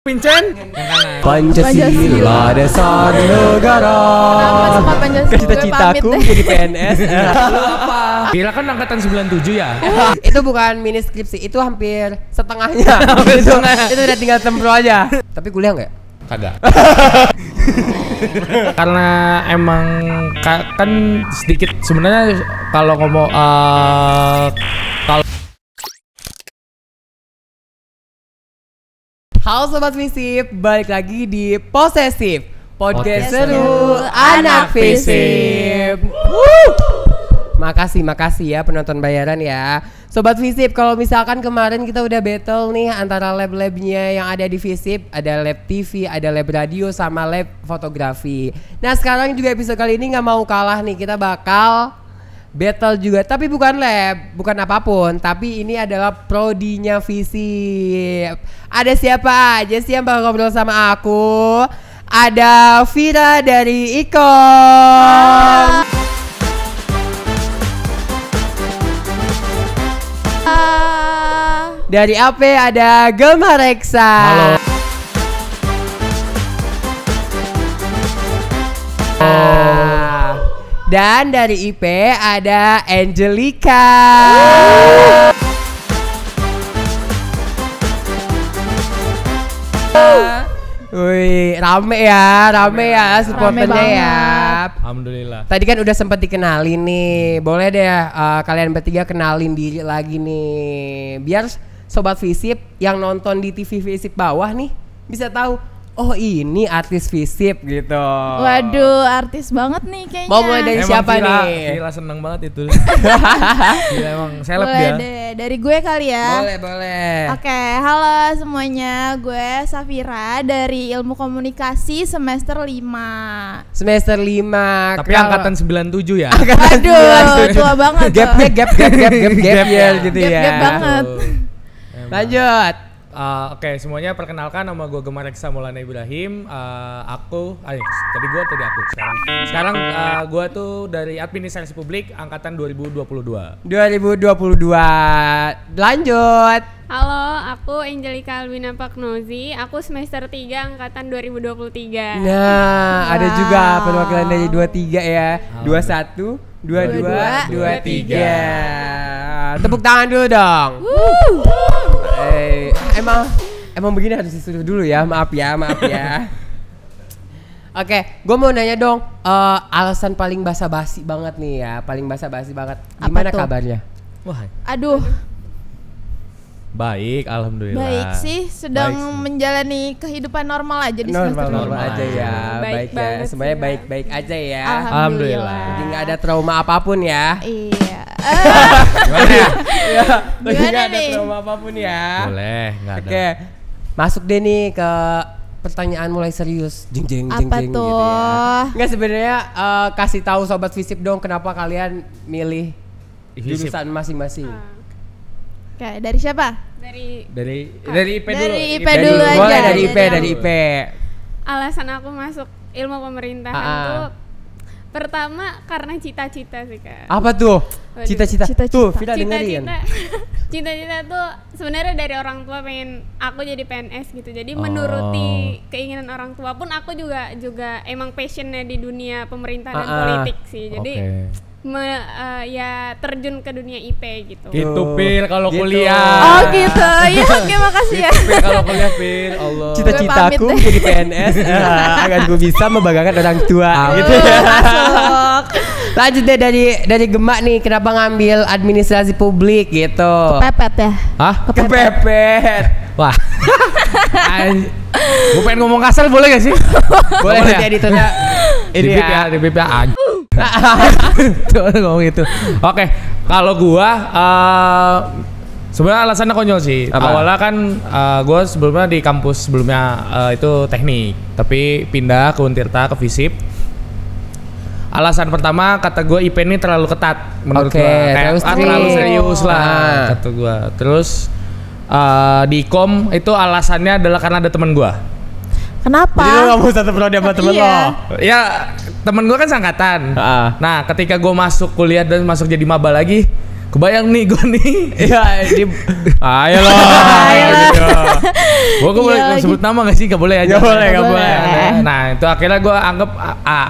Vincent Pancasila dasar negara. Kenapa Pancasila? Cita-citaku jadi PNS. Lu apa? Gila kan angkatan 97 ya? Itu bukan mini skripsi, itu hampir setengahnya. Itu udah tinggal sempro aja. Tapi kuliah nggak? Kagak. Karena emang kan sedikit sebenarnya kalau ngomong kalau Halo Sobat Visip, balik lagi di Posesif Podcast seru anak Visip. Makasih ya penonton bayaran ya Sobat Visip. Kalau misalkan kemarin kita udah battle nih antara lab-labnya yang ada di Visip. Ada lab TV, ada lab radio, sama lab fotografi. Nah sekarang juga episode kali ini gak mau kalah nih. Kita bakal battle juga, tapi bukan lab, bukan apapun, tapi ini adalah prodinya Visip. Ada siapa aja sih yang bakal ngobrol sama aku? Ada Vira dari Ikom. Dari AP ada Gelma Reksa. halo. Dan dari IP ada Angelica. Wih, rame ya supporternya ya. Alhamdulillah. Tadi kan udah sempat dikenalin nih. Boleh deh kalian bertiga kenalin diri lagi nih. Biar Sobat Visip yang nonton di TV Visip bawah nih bisa tahu, oh ini artis Visip gitu. Waduh, artis banget nih kayaknya. Mau mulai dari siapa nih? Gila seneng banget itu. Gila emang seleb Boleh dia. deh, dari gue kali ya. Boleh. Oke, halo semuanya. Gue Safira dari Ilmu Komunikasi semester 5. Semester 5. Tapi angkatan 97 ya. Aduh, tua banget. Gap year gitu ya. Gap banget. Lanjut. Oke, semuanya perkenalkan, nama gue Gemma Reksa Maulana Ibrahim. Tadi aku. Sekarang gue tuh dari Administrasi Publik angkatan 2022. Lanjut. Halo, aku Angelica Alwina Paknozi. Aku semester 3 angkatan 2023. Nah, ada juga perwakilan dari 23 ya. 21, 22, 23. Tepuk tangan dulu dong. Emang begini harus disuruh dulu ya. Maaf ya. Oke, gue mau nanya dong, alasan paling basa-basi banget nih ya, Gimana kabarnya? Wah, Aduh, baik, alhamdulillah. baik sih. Sedang Baik sih. menjalani kehidupan normal aja di semester Normal 5. aja ya. Baik Baik ya. banget Semuanya sih, baik-baik aja ya. Alhamdulillah. Jadi nggak ada trauma apapun ya. Iya. Gimana ya? Lagi Gimana nggak ada nih? trauma apapun ya. Boleh, nggak ada. Oke, masuk deh nih ke pertanyaan mulai serius. Jeng Apa gitu tuh? ya. Nggak, sebenarnya kasih tahu Sobat Visip dong kenapa kalian milih Visip. jurusan masing-masing. Oke, dari siapa? Dari Dari IP dulu. Dari IP dulu aja. Boleh dari Dari IP. alasan aku masuk ilmu pemerintahan tuh pertama karena cita-cita sih, Kak. Apa tuh? Waduh. Cita-cita. Cita-cita. Tuh, Vira dengerin. Cita-cita tuh sebenarnya dari orang tua pengen aku jadi PNS gitu. Jadi menuruti keinginan orang tua pun aku juga emang passionnya di dunia pemerintahan dan politik sih. Jadi ya terjun ke dunia IP gitu. Gitu Pil kalau Gitu. kuliah. Oh gitu. Iya, oke, makasih ya. Pil kalau kuliah Pil, Allah. Cita-citaku Gue pamit deh. jadi PNS agar gue bisa membanggakan orang tua gitu. Masuk. Lanjut deh dari Gemak nih, kenapa ngambil administrasi publik gitu? Pepet ya. Hah? Kepepet. Wah. Gue pengen ngomong kasar boleh gak sih? Boleh Boleh nanti ya? editornya Di ini bip ya, di bip ya. Tuh ngomong gitu. Oke, kalau gua sebenarnya alasannya konyol sih. Apa? Awalnya kan gua sebelumnya di kampus sebelumnya itu teknik, tapi pindah ke Untirta ke Visip. Alasan pertama kata gue IP ini terlalu ketat menurut Oke, gua. Kayak, terlalu terlalu strict. serius lah kata gua. Terus di Ikom itu alasannya adalah karena ada teman gua. Kenapa? Jadi lu gak mau satu prodi sama temen Iya. lo? Ya temen gue kan sangkatan. Nah ketika gue masuk kuliah dan masuk jadi maba lagi, kebayang nih gue nih. Iya, ayo loh. Ayo lah. Gitu. Gue boleh Iya lagi. sebut nama gak sih? Gak boleh aja. Gak boleh, gak boleh. boleh. Nah itu akhirnya gue anggap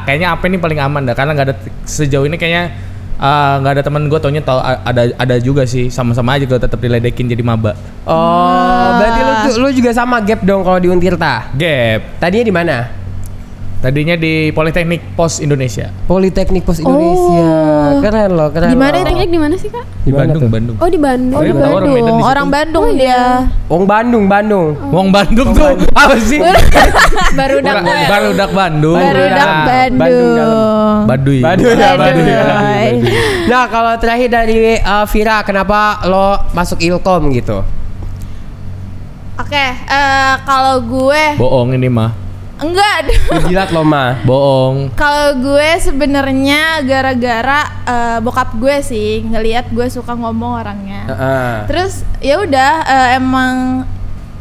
kayaknya apa ini paling aman dah, karena nggak ada sejauh ini kayaknya nggak ada teman gue taunya tahu ada juga sih, sama-sama aja gue tetap diledekin jadi maba. Oh, berarti lu juga sama gap dong kalau di Untirta. Gap. Tadinya di mana? Tadinya di Politeknik Pos Indonesia. Politeknik Pos Indonesia. Keren loh, keren. Di mana loh. Teknik di mana sih, Kak? Di Gimana Bandung, tuh? Bandung. Oh, di Bandung. Oh, iya, Bandung. tahu orang Medan di situ. Orang Bandung dia. Wong Bandung. Wong Bandung tuh apa sih? Barudak gue. Barudak Bandung. Barudak Bandung Bandung. dalam. Baduy. Baduy ya, Baduy. Baduy. Nah, kalau terakhir dari Vira, kenapa lo masuk Ilkom gitu? Oke, kalau gue Bohong ini mah. enggak. Jilat lo mah. Bohong. Kalau gue sebenarnya gara-gara bokap gue sih ngelihat gue suka ngomong orangnya. Terus ya udah emang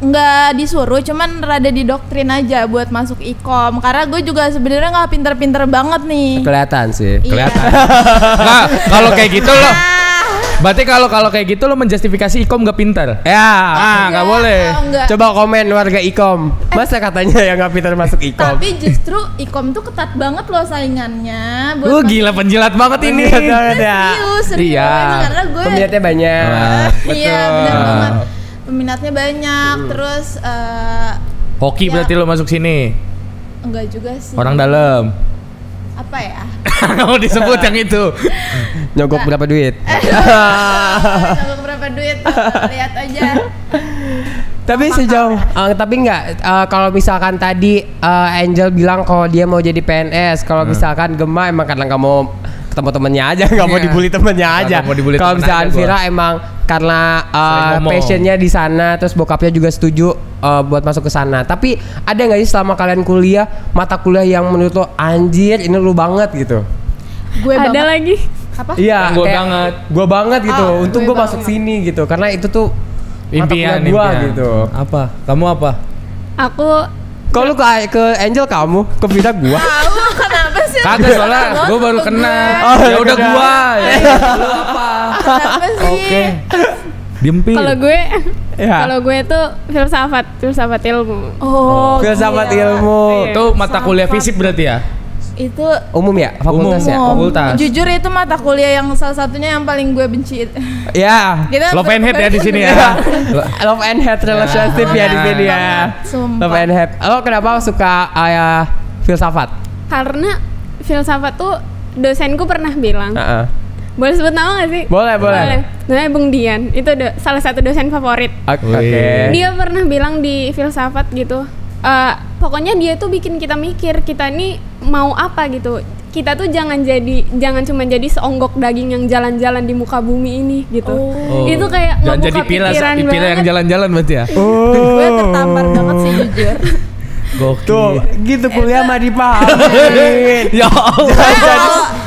nggak disuruh, cuman rada didoktrin aja buat masuk ikom. Karena gue juga sebenarnya nggak pinter-pinter banget nih. Kelihatan sih. Iya. Kelihatan. Nah, kalau kayak gitu loh. Berarti kalau kayak gitu lo menjustifikasi ikom gak pintar. Ya. Nggak boleh. Oh, enggak. Coba komen warga Ikom. Masa katanya yang nggak pintar masuk Ikom? Tapi justru ikom tuh ketat banget loh saingannya. Lu gila penjilat banget ini. Penjilat banget ya. Serius. Iya. Karena gue Peminatnya banyak. Iya benar banget. Peminatnya banyak. Terus Hoki Ya. berarti lo masuk sini. enggak juga sih. Orang dalam. Apa ya? Nggak mau disebut yang itu. Nyogok berapa duit? Kalau berapa duit? Lihat aja. Tapi sejauh tapi nggak kalau misalkan tadi Angel bilang kalau dia mau jadi PNS, kalau misalkan Gema emang karena nggak mau ketemu temennya aja, nggak mau Iya. dibully temennya aja. Nggak mau dibully Kalau temen misalkan aja gua. Vira emang karena Sering ngomong. passionnya di sana, terus bokapnya juga setuju buat masuk ke sana. Tapi ada nggak sih selama kalian kuliah mata kuliah yang menurut lo anjir ini lu banget gitu? Gue Ada banget. lagi. Apa? Iya, Yang gua banget. Gue banget gitu. Oh, Untung gue gue masuk banget. sini gitu, karena itu tuh mata kuliah Impian, gua impian. gitu. Apa? Kamu apa? Aku Kalau lu ke Angel kamu, ke Vira gua. Tahu kenapa sih? Kagak soalnya gue baru kenal. Oh, Ya udah kenal. gua. Ya lu apa? Kenapa sih? Oke. Diempil. kalau gue Ya. kalau gue tuh filsafat ilmu. Oh. Filsafat gila. ilmu. Itu mata kuliah fisik berarti ya? Itu Umum ya, fakultas ya. umum. fakultas. Jujur itu mata kuliah yang salah satunya yang paling gue benci. Ya. Kita Love and hate ya di sini ya. Love and hate relationship ya di sini ya. Sumpah. Love and hate. Lo kenapa suka filsafat? Karena filsafat tuh dosenku pernah bilang. Heeh. Boleh sebut nama gak sih? Boleh, boleh. Namanya Bung Dian. Itu salah satu dosen favorit. Oke. Wih. Dia pernah bilang di filsafat gitu. Pokoknya dia tuh bikin kita mikir kita ini mau apa gitu. Kita tuh jangan cuma jadi seonggok daging yang jalan-jalan di muka bumi ini gitu. Oh. Itu kayak Jangan ngebuka jadi pikiran pila yang banget. jalan-jalan berarti ya. Gue tertampar banget sih jujur. Gokil. Tuh, gitu kuliah mah dipahamin. Ya Allah.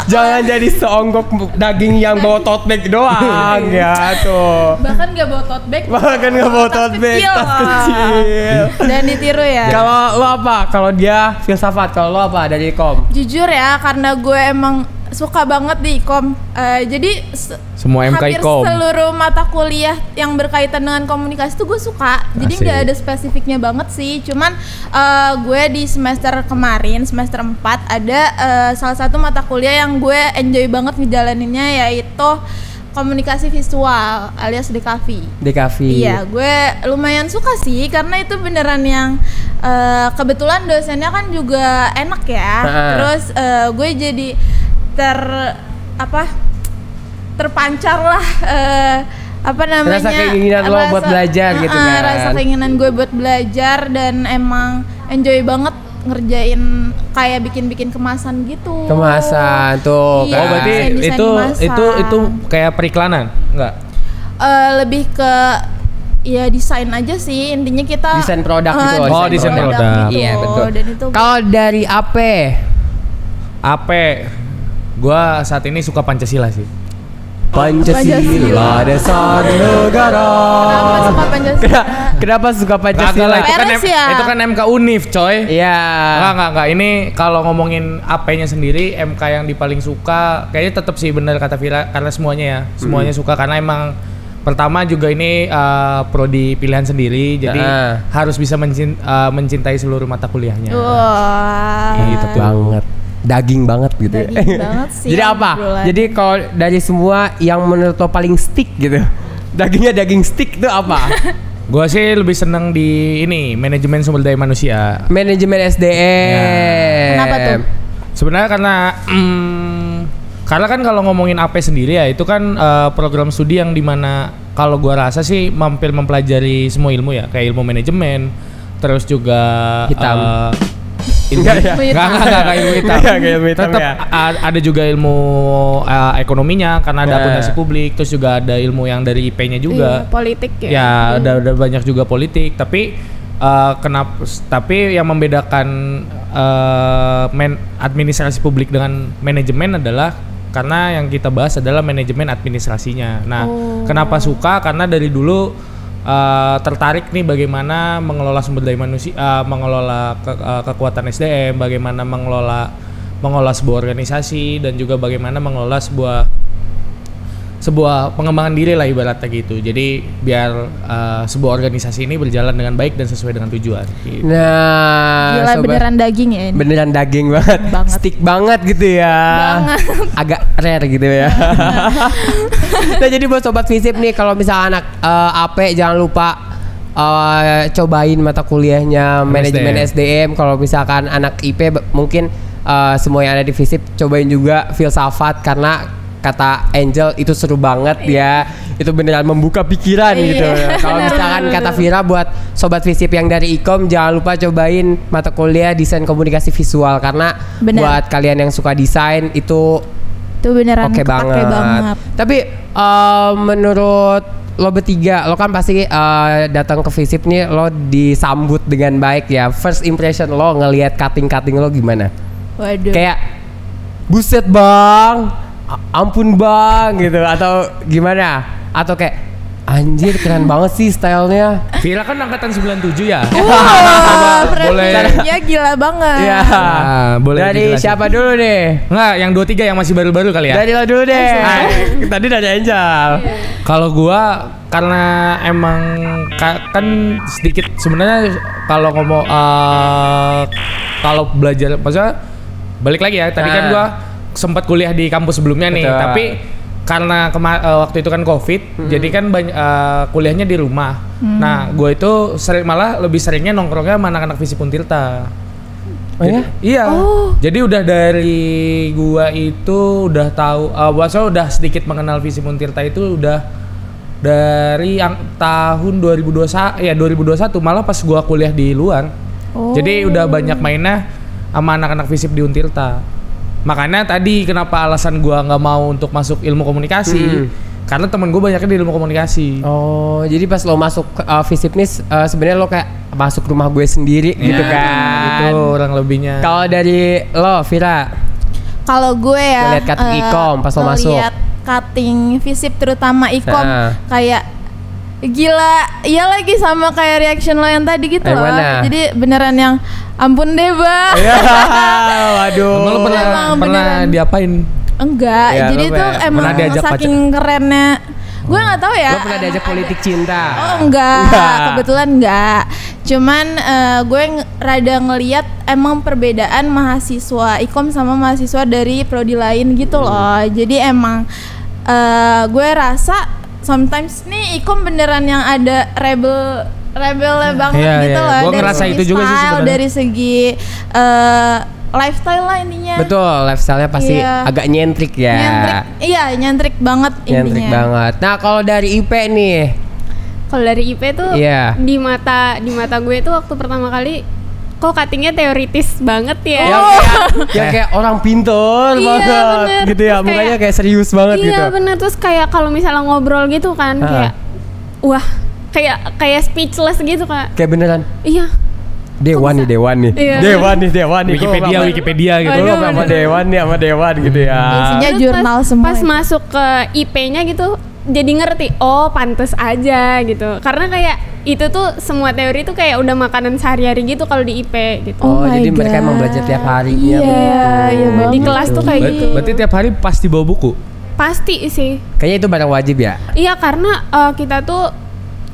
Jangan jadi seonggok daging yang bawa tote bag doang ya tuh. Bahkan gak bawa tote bag. Bahkan nggak bawa tote bag, kecil. tas kecil. Dan ditiru ya. Kalau lo apa? Kalau dia filsafat, kalau lo apa dari kom? Jujur ya, karena gue emang suka banget di ikom. Jadi Semua MK hampir ikom. seluruh mata kuliah yang berkaitan dengan komunikasi tuh gue suka. Jadi Asik. nggak ada spesifiknya banget sih. Cuman gue di semester kemarin, semester 4 ada salah satu mata kuliah yang gue enjoy banget ngejalaninnya, yaitu komunikasi visual alias DKV. DKV. Iya, gue lumayan suka sih karena itu beneran yang kebetulan dosennya kan juga enak ya. Terus gue jadi terpancar lah apa namanya, Rasa keinginan lo buat belajar gitu kan. Rasa keinginan gue buat belajar dan emang enjoy banget ngerjain kayak bikin kemasan gitu. Kemasan tuh. Iya. Oh berarti Desain itu kemasan. kayak periklanan, enggak? Lebih ke ya desain aja sih, intinya kita Desain produk gitu loh, Oh, desain produk. gitu. Iya, betul. Dan itu Kalau dari AP, Gua saat ini suka Pancasila sih. Pancasila dasar negara. kenapa suka Pancasila? Kenapa suka Kagak Pancasila? lah, itu kan, Peres ya? itu kan MK Unif, coy. Iya. Enggak. Ini kalau ngomongin AP-nya sendiri, MK yang di paling suka, kayaknya tetap sih bener kata Vira, karena semuanya suka karena emang Pertama juga ini prodi pilihan sendiri, jadi harus bisa mencintai seluruh mata kuliahnya. Wah. Gitu tuh. Banget. Daging banget gitu ya. Daging banget sih. Jadi apa? Jadi kalau dari semua yang menurut lo paling stick gitu, dagingnya daging stick itu apa? Gua sih lebih seneng di ini manajemen sumber daya manusia. Manajemen SDM. Ya. Kenapa tuh? Sebenarnya karena kan kalau ngomongin AP sendiri ya itu kan program studi yang dimana kalau gua rasa sih mampir mempelajari semua ilmu ya, kayak ilmu manajemen, terus juga hitam. Enggak ilmu hitam. Tetap ya. Ada juga ilmu ekonominya karena ada akuntansi publik, terus juga ada ilmu yang dari IP-nya juga. Iya, politik ya. Ya, ada banyak juga politik, tapi tapi yang membedakan administrasi publik dengan manajemen adalah karena yang kita bahas adalah manajemen administrasinya. Nah, kenapa suka? Karena dari dulu tertarik nih bagaimana mengelola sumber daya manusia, mengelola kekuatan SDM, bagaimana mengelola sebuah organisasi dan juga bagaimana mengelola sebuah pengembangan diri lah ibaratnya gitu. Jadi biar sebuah organisasi ini berjalan dengan baik dan sesuai dengan tujuan. Gitu. Nah, gila beneran daging ya ini. Beneran daging banget. Stick banget gitu ya. Banget. Agak rare gitu ya. Nah, jadi buat sobat Visip nih kalau misalnya anak AP jangan lupa cobain mata kuliahnya manajemen SDM. Kalau misalkan anak IP mungkin semua yang ada di Visip cobain juga filsafat karena kata Angel itu seru banget ya. Itu beneran membuka pikiran gitu. Kalau misalkan kata Vira buat sobat Visip yang dari Ikom jangan lupa cobain mata kuliah desain komunikasi visual karena buat kalian yang suka desain itu beneran oke banget. Tapi menurut lo bertiga, lo kan pasti datang ke Visip nih lo disambut dengan baik ya. First impression lo ngelihat cutting lo gimana? Waduh. Kayak buset bang, ampun bang gitu atau gimana? Atau kayak anjir keren banget sih stylenya. Vira kan angkatan 97 ya. Boleh. Ya gila banget. Ya. Boleh dari dijelasin. siapa dulu nih? Enggak, yang 23 yang masih baru-baru kali ya. Dari lo dulu deh. Tadi dari Angel. Kalau gua karena emang kan sedikit sebenarnya kalau ngomong kalau belajar maksudnya balik lagi ya. Tadi kan gua sempat kuliah di kampus sebelumnya nih, tapi karena waktu itu kan COVID, jadi kan kuliahnya di rumah. Nah, gue itu malah lebih seringnya nongkrongnya sama anak-anak Visip Untirta. Oh ya? Iya. Jadi udah dari gua itu udah tahu, maksudnya udah sedikit mengenal Visip Untirta itu udah dari tahun 2021 malah pas gua kuliah di luar. Jadi udah banyak mainnya sama anak-anak Visip di Untirta. Makanya tadi kenapa alasan gua nggak mau untuk masuk ilmu komunikasi karena temen gue banyaknya di ilmu komunikasi. Oh, jadi pas lo masuk Visip nih sebenarnya lo kayak masuk rumah gue sendiri gitu kan? Itu orang lebihnya. Kalau dari lo, Vira? Kalau gue ya lihat cutting Ikom pas lo masuk. Lihat cutting Visip terutama Ikom kayak gila, iya lagi sama kayak reaction lo yang tadi gitu loh. Jadi beneran yang ampun deh bang. Waduh. Lo pernah diapain? Enggak, jadi tuh emang saking kerennya. Gue nggak tahu ya. Lo pernah diajak politik cinta? Oh enggak. Kebetulan enggak. Cuman gue rada ngeliat emang perbedaan mahasiswa Ikom sama mahasiswa dari prodi lain gitu loh. Jadi emang gue rasa sometimes nih Ikom beneran yang ada rebelnya banget gitu loh. Gue ngerasa itu juga sih sebenarnya. Dari segi lifestyle lah intinya. Betul, lifestyle-nya pasti agak nyentrik ya. Nyentrik banget intinya. Nyentrik banget. Nah, kalau dari IP nih. Kalau dari IP tuh di mata gue tuh waktu pertama kali kok cuttingnya teoritis banget ya. Ya kayak orang pintar banget bener. Gitu ya, terus mukanya kayak serius banget gitu. Iya bener, terus kayak kalau misalnya ngobrol gitu kan kayak wah kayak speechless gitu Kak. Kayak beneran. Iya. Dewan nih. Iya. Dewan nih. Wikipedia gitu. Lo sama Dewan gitu ya. Isinya jurnal semua. Pas masuk ke IP-nya gitu jadi ngerti, oh pantes aja gitu. Karena kayak itu tuh semua teori tuh kayak udah makanan sehari-hari gitu kalau di IP gitu. Oh jadi mereka emang belajar tiap harinya begitu. Iya di kelas tuh kayak gitu. Berarti tiap hari pasti bawa buku? Pasti sih. Kayaknya itu barang wajib ya. Iya, karena kita tuh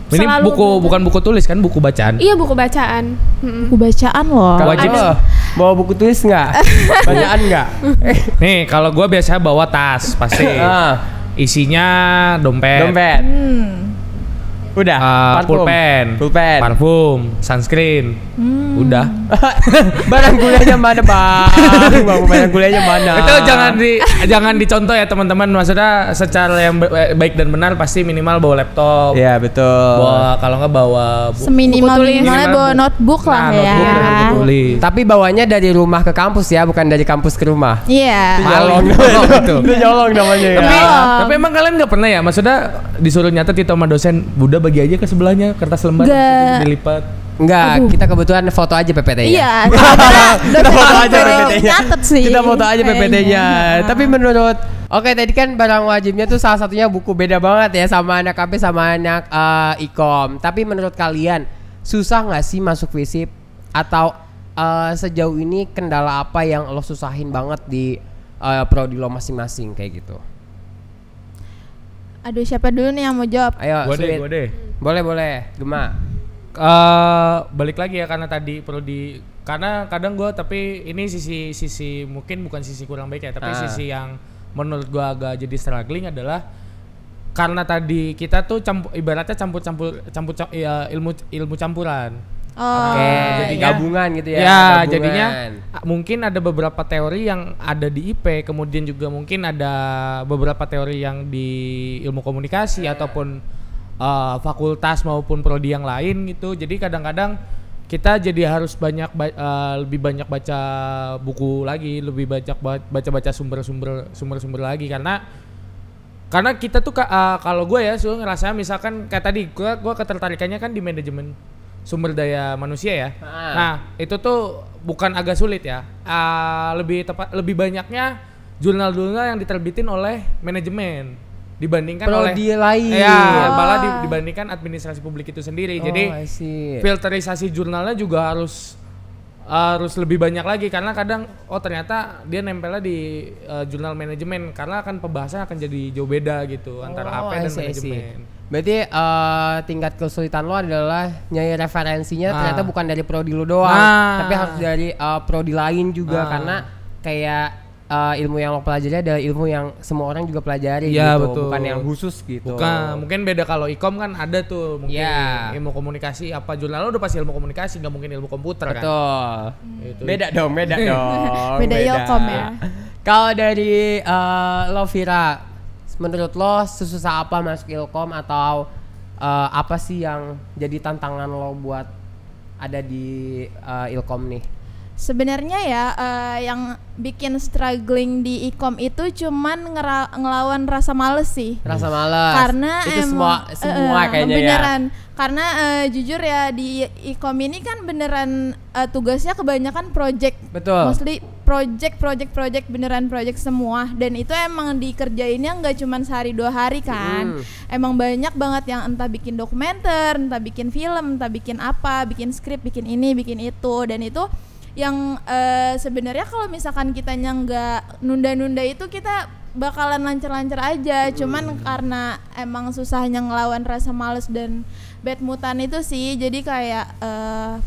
Ini selalu bukan buku tulis kan, buku bacaan. Iya, buku bacaan. Buku bacaan loh. Wajib. Bawa buku tulis nggak? Bacaan nggak? Nih, kalau gua biasanya bawa tas pasti. Isinya dompet. Udah. Pulpen. Parfum, sunscreen. Udah. Barang kuliahnya mana, Bang? Barang kuliahnya mana? Itu jangan dicontoh ya teman-teman. Maksudnya secara yang baik dan benar pasti minimal bawa laptop. Iya, betul. Kalau nggak bawa Seminimal-minimalnya bawa notebook lah ya. Notebook dan buku tulis. Tapi bawanya dari rumah ke kampus ya, bukan dari kampus ke rumah. Iya. Nyolong itu. Itu nyolong namanya ya. Tapi emang kalian nggak pernah ya? Maksudnya disuruh nyatet itu sama dosen, Buddha bagi aja ke sebelahnya kertas lembar dilipat. Enggak, kita kebetulan foto aja PPT-nya. Iya. Kita foto aja PPT-nya. Nyatet sih. Kita foto aja PPT-nya. Tapi menurut Oke, tadi kan barang wajibnya tuh salah satunya buku, beda banget ya sama anak KB sama anak ikom. Tapi menurut kalian susah nggak sih masuk FISIP atau sejauh ini kendala apa yang lo susahin banget di prodi lo masing-masing kayak gitu? Aduh, siapa dulu nih yang mau jawab? Ayo, Gue deh. Boleh, Gema. Balik lagi ya karena tadi karena kadang gue, tapi ini sisi mungkin bukan sisi kurang baik ya, tapi sisi yang menurut gue agak jadi struggling adalah karena tadi kita tuh ibaratnya campur ilmu campuran. Jadi gabungan gitu ya. Ya, gabungan. jadinya mungkin ada beberapa teori yang ada di IP, kemudian juga mungkin ada beberapa teori yang di ilmu komunikasi ataupun fakultas maupun prodi yang lain gitu. Jadi kadang-kadang kita jadi harus lebih banyak baca buku lagi, lebih banyak baca sumber-sumber lagi karena kita tuh kalau gue ya ngerasa misalkan kayak tadi gue ketertarikannya kan di manajemen sumber daya manusia ya. Nah, itu tuh bukan agak sulit ya. Lebih banyaknya jurnal-jurnal yang diterbitin oleh manajemen dibandingkan prodi lain. Ya, malah dibandingkan administrasi publik itu sendiri. Jadi filterisasi jurnalnya juga harus lebih banyak lagi karena kadang ternyata dia nempelnya di jurnal manajemen karena kan pembahasannya akan jadi jauh beda gitu antara AP dan manajemen. Berarti tingkat kesulitan lo adalah nyari referensinya ternyata bukan dari prodi lo doang, tapi harus dari prodi lain juga karena kayak ilmu yang lo pelajari adalah ilmu yang semua orang juga pelajari gitu, betul. Bukan yang khusus gitu. Bukan, mungkin beda kalau ikom kan ada tuh mungkin ilmu komunikasi apa jurnal lo udah pasti ilmu komunikasi, nggak mungkin ilmu komputer kan. Betul. Beda dong. Beda ilkom ya. Kalau dari lo Vira, menurut lo sesusah apa masuk ilkom atau apa sih yang jadi tantangan lo buat ada di ilkom nih? Sebenarnya ya yang bikin struggling di ikom itu cuman ngelawan rasa males sih. Rasa males. Karena itu semua kayaknya beneran. ya. Karena jujur ya di ikom ini kan beneran tugasnya kebanyakan project. Betul. Mostly project beneran project semua, dan itu emang dikerjainnya nggak cuman sehari 2 hari kan. Emang banyak banget yang entah bikin dokumenter, entah bikin film, entah bikin apa, bikin skrip, bikin ini, bikin itu, dan itu yang sebenarnya kalau misalkan kitanya nggak nunda-nunda itu kita bakalan lancar-lancar aja. Cuman karena emang susahnya ngelawan rasa males dan bad moodan itu sih, jadi kayak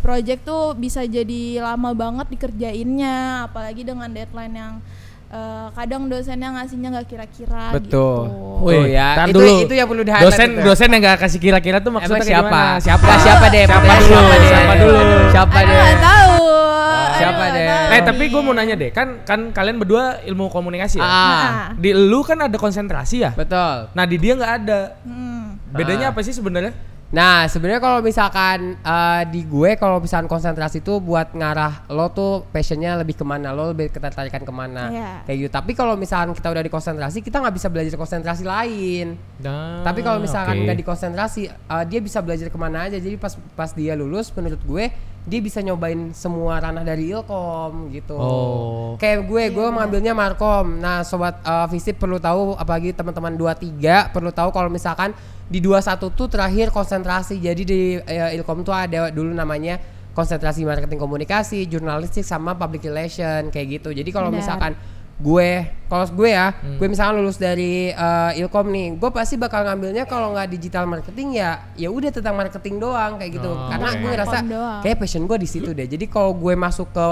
project tuh bisa jadi lama banget dikerjainnya, apalagi dengan deadline yang kadang dosennya ngasihnya nggak kira-kira. Betul. Gitu. Oh ya, itu yang perlu di-highlight. Dosen yang nggak kasih kira-kira tuh maksudnya siapa? Siapa deh? Siapa deh? Nggak tahu. Siapa deh? Tapi gue mau nanya deh, kan kalian berdua ilmu komunikasi ya. Di lu kan ada konsentrasi ya. Betul. Nah di dia nggak ada. Bedanya apa sih sebenarnya? Nah sebenarnya kalau misalkan di gue kalau misalkan konsentrasi tuh buat ngarah lo tuh passionnya lebih kemana, lo lebih ketertarikan kemana kayak gitu. Tapi kalau misalkan kita udah di konsentrasi, kita nggak bisa belajar konsentrasi lain. Tapi kalau misalkan nggak di konsentrasi, dia bisa belajar kemana aja. Jadi pas dia lulus, menurut gue dia bisa nyobain semua ranah dari ilkom gitu. Kayak gue mengambilnya markom. Nah sobat FISIP perlu tahu, apalagi teman-teman 23 perlu tahu kalau misalkan di 21 tuh terakhir konsentrasi. Jadi di ilkom tuh ada dulu namanya konsentrasi marketing komunikasi, jurnalistik sama public relation kayak gitu. Jadi kalau misalkan kalau gue ya, gue misalnya lulus dari Ilkom nih, gue pasti bakal ngambilnya kalau nggak digital marketing ya udah tentang marketing doang kayak gitu. Karena gue ngerasa kayak passion gue di situ deh. Jadi kalau gue masuk ke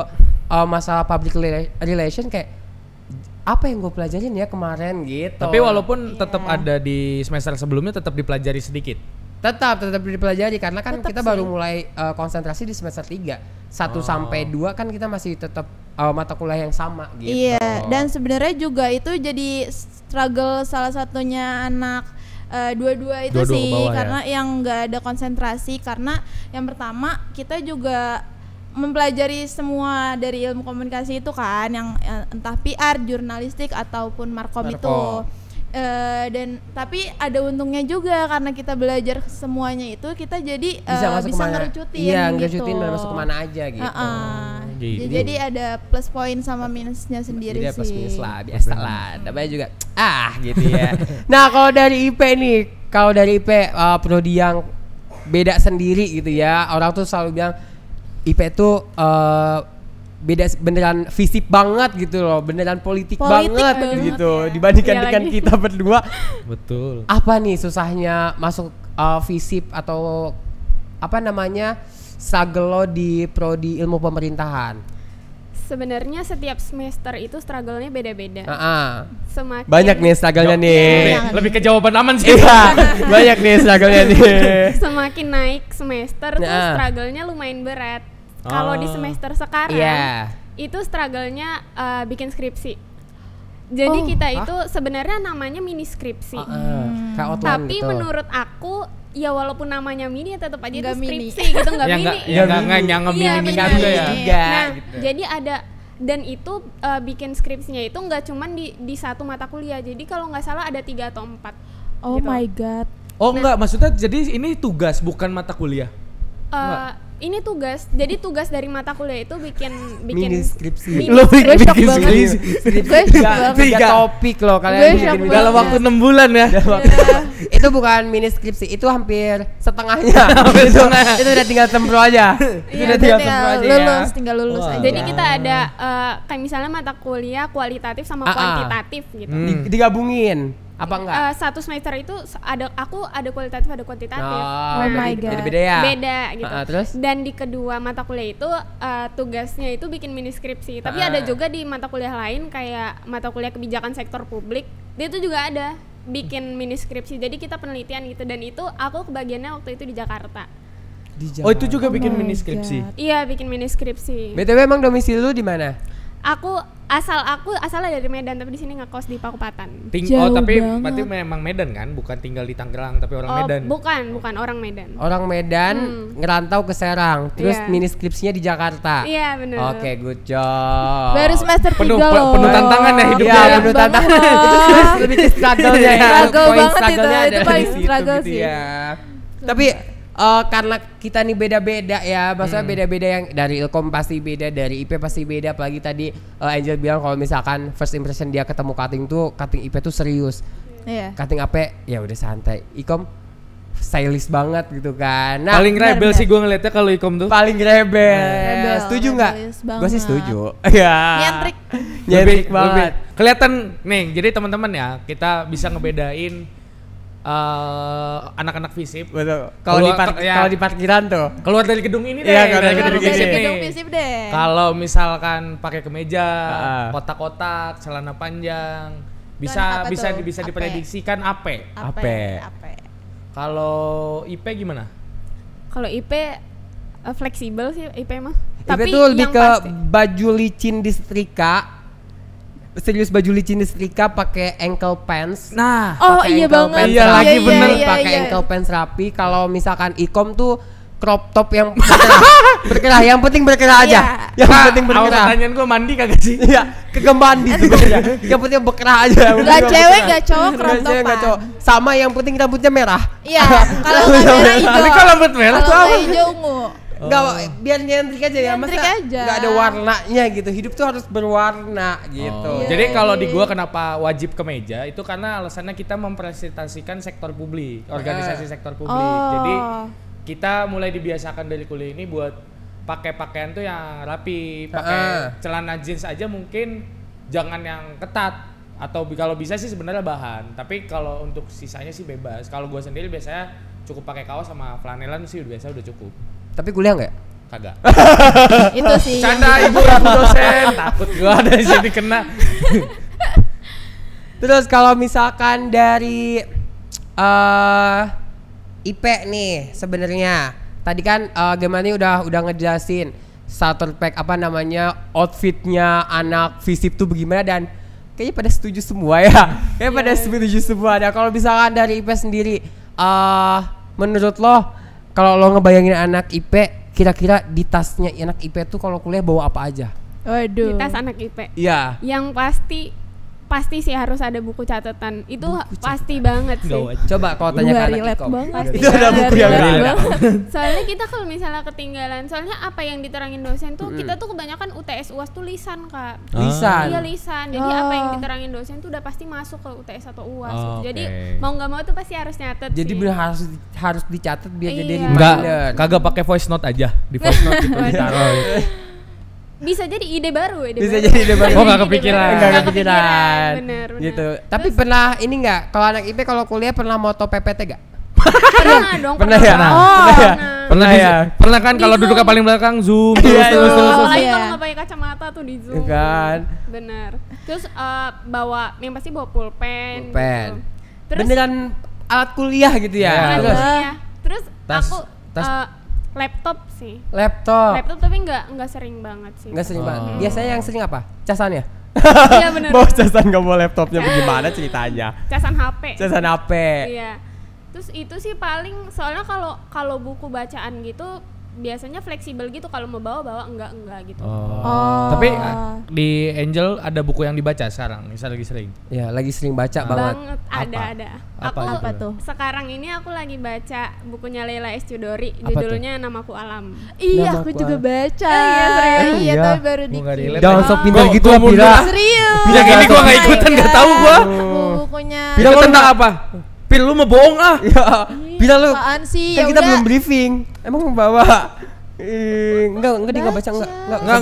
masalah public relation kayak apa yang gue pelajarin ya kemarin gitu. Tapi walaupun tetap ada di semester sebelumnya tetap dipelajari sedikit. Tetap dipelajari karena kan kita baru mulai konsentrasi di semester 3. 1 sampai 2 kan kita masih tetap mata kuliah yang sama gitu. Iya, dan sebenarnya juga itu jadi struggle salah satunya anak dua-dua itu sih karena yang enggak ada konsentrasi karena yang pertama kita juga mempelajari semua dari ilmu komunikasi itu kan yang entah PR, jurnalistik ataupun markom. Itu dan tapi ada untungnya juga karena kita belajar semuanya itu kita jadi bisa ngerucutin ngerucutin dan masuk kemana aja gitu. Jadi ada plus poin sama minusnya sendiri sih. Plus minus lah biasa lah. Namanya juga gitu ya. Nah kalau dari IP nih, prodi yang beda sendiri gitu ya. Orang tuh selalu bilang IP tuh beda beneran fisip banget gitu loh, beneran politik banget gitu ya. Dibandingkan dengan kita berdua. Betul. Apa nih susahnya masuk fisip atau apa namanya struggle lo di prodi ilmu pemerintahan? Sebenarnya setiap semester itu struggle-nya beda-beda. Semakin banyak nih struggle-nya nih. Lebih ke jawaban aman sih. Banyak nih struggle-nya nih. Semakin naik semester tuh struggle-nya lumayan berat. Kalau di semester sekarang itu struggle-nya bikin skripsi. Jadi kita itu sebenarnya namanya mini skripsi. Tapi gitu. Menurut aku ya walaupun namanya mini tetap aja itu skripsi gitu, nggak mini. Jadi ada dan itu bikin skripsinya itu nggak cuman di satu mata kuliah. Jadi kalau nggak salah ada 3 atau 4. Oh gitu. My god. Enggak, maksudnya jadi ini tugas bukan mata kuliah. Ini tugas, jadi tugas dari mata kuliah itu bikin mini skripsi. Gue shock banget. Tiga topik loh kalian bikin dalam waktu 6 bulan ya. Itu bukan mini skripsi, itu hampir setengahnya. Itu udah tinggal sempro aja. Itu udah tinggal sempro aja. Tinggal lulus aja. Jadi kita ada kayak misalnya mata kuliah kualitatif sama kuantitatif gitu. Digabungin. Apa enggak? Satu semester itu aku ada kualitatif ada kuantitatif. Oh my god. Beda-beda ya? Beda gitu. Terus? Dan di kedua mata kuliah itu tugasnya itu bikin mini skripsi. Tapi ada juga di mata kuliah lain kayak mata kuliah kebijakan sektor publik. Dia itu juga ada bikin mini skripsi. Jadi kita penelitian gitu dan itu aku kebagiannya waktu itu di Jakarta. Oh itu juga bikin mini skripsi? Iya bikin mini skripsi. BTW emang domisili lu di mana? Aku asalnya dari Medan tapi di sini ngekos di Pakupatan. Tapi berarti memang Medan kan, bukan tinggal di Tangerang tapi orang Medan. Bukan orang Medan. Orang Medan ngerantau ke Serang, terus mini skripsinya di Jakarta. Iya benar. Oke, good job. Baru semester 3 loh. Penuh tantangan ya hidupnya. Iya, penuh tantangan. Itu lebih ke struggle-nya ya. Struggle banget itu paling struggle gitu sih. Ya. Tapi karena kita nih beda-beda ya, maksudnya beda-beda yang dari Ilkom pasti beda, dari IP pasti beda. Apalagi tadi Angel bilang kalau misalkan first impression dia ketemu cutting IP tuh serius. Iya. Cutting AP ya udah santai. Ikom stylish banget gitu kan. Nah, paling rebel sih gue ngeliatnya kalau Ikom tuh. Paling rebel. Setuju nggak? Gue sih setuju. Ya. Nyentrik banget. Kelihatan nih. Jadi teman-teman ya kita bisa ngebedain anak-anak FISIP. Betul. Kalau di parkiran tuh keluar dari gedung ini deh. Keluar dari gedung FISIP deh. Kalau misalkan pakai kemeja, kotak-kotak, celana panjang, bisa diprediksikan apa? Kalau IP gimana? Kalau IP fleksibel sih IP mah. Tapi itu lebih ke pasti. Baju licin disetrika. Serius baju licin disetrika pakai ankle pants. Nah, iya banget. Iya lagi bener pakai ankle pants rapi. Kalau misalkan Ikom tuh crop top yang berkerah. Yang penting berkerah aja. Yang penting berkerah. Pertanyaan gue mandi kagak sih? Iya, kagak mandi sebenarnya. Yang penting berkerah aja. Gak cewek gak cowok crop top. Sama yang penting rambutnya merah. Iya, kalau merah hijau. Tapi kalau rambut merah tuh apa? Hijau ungu. Enggak, biar nyentrik aja ya, masa enggak ada warnanya gitu. Hidup tuh harus berwarna gitu. Jadi kalau di gua kenapa wajib kemeja itu karena alasannya kita mempresentasikan sektor publik, organisasi sektor publik. Jadi kita mulai dibiasakan dari kuliah ini buat pakai pakaian tuh yang rapi, pakai celana jeans aja mungkin jangan yang ketat atau kalau bisa sih sebenarnya bahan. Tapi kalau untuk sisanya sih bebas. Kalau gue sendiri biasanya cukup pakai kaos sama flanelan sih udah cukup. Tapi kuliah nggak? Kagak. Itu sih. Canda ibu dosen. Takut gue ada di sini kena. Terus kalau misalkan dari IP nih sebenarnya tadi kan Gemani udah ngejelasin starter pack apa namanya outfitnya anak FISIP tuh bagaimana dan kayaknya pada setuju semua ya. Kayaknya pada setuju semua. Nah kalau misalkan dari IP sendiri menurut lo kalau lo ngebayangin anak IP kira-kira di tasnya anak IP tuh kalau kuliah bawa apa aja? Waduh. Di tas anak IP. Iya. Yang pasti sih harus ada buku catatan. Itu pasti banget sih. Coba kalau tanya ke anak relate Ikom. banget. Itu ada buku yang relate nggak ada. Soalnya kita kalau misalnya ketinggalan, soalnya apa yang diterangin dosen tuh kita tuh kebanyakan UTS UAS tuh lisan, Kak. Lisan. Iya lisan. Jadi apa yang diterangin dosen tuh udah pasti masuk ke UTS atau UAS. Oh, gitu. Jadi oke. mau nggak mau tuh pasti harus nyatet Jadi sih. bener harus dicatat biar jadi Iya. Enggak, reminder. kagak pakai voice note aja. Di voice note gitu ditaruh. Bisa jadi ide baru. Bisa jadi ide baru. Oh, nggak kepikiran. Nggak kepikiran. Bener. Gitu. Tapi pernah ini nggak? Kalau anak IP kalau kuliah pernah moto PPT gak? Pernah dong. Pernah ya? Oh, Pernah ya? Pernah ya? Pernah kan Di kalau Zoom. duduk paling belakang zoom Iya, terus. Apalagi Iya. kalau nggak pakai kacamata tuh di zoom. Kan. Bener. Terus yang pasti bawa pulpen. Pulpen. Gitu. Terus Beneran alat kuliah gitu ya? Iya. Terus iya. Terus Tas- aku tas- laptop sih. laptop. Laptop tapi nggak sering banget sih. Nggak sering Oh. banget. Biasanya yang sering apa? Casannya? Iya bener. Bawa casan nggak bawa laptopnya bagaimana ceritanya? Casan HP. Casan HP. Iya. Terus itu sih paling soalnya kalau buku bacaan gitu biasanya fleksibel gitu kalau mau bawa enggak gitu. Oh. Tapi di Angel ada buku yang dibaca sekarang, misalnya lagi sering. Ya lagi sering baca banget. Ada. Apa Aku Apa tuh? sekarang ini aku lagi baca bukunya Leila S. Chudori, Apa judulnya Namaku Alam. Iya, Nama aku gua. juga baca. Iya, serius? Iya, Iya. tapi baru Gua nggak dikit. relate. Jangan sok pintar Gua- gitu gua lah mundur. Pira. Serius. Yang ini gua nggak ikutan, nggak tahu gua. Bukunya. Itu tentang apa? Pil lu mau bohong ah. Ya, Pira lu. Apaan sih? Kan Ya kita udah. belum briefing. Emang mau bawa? Enggak dia nggak baca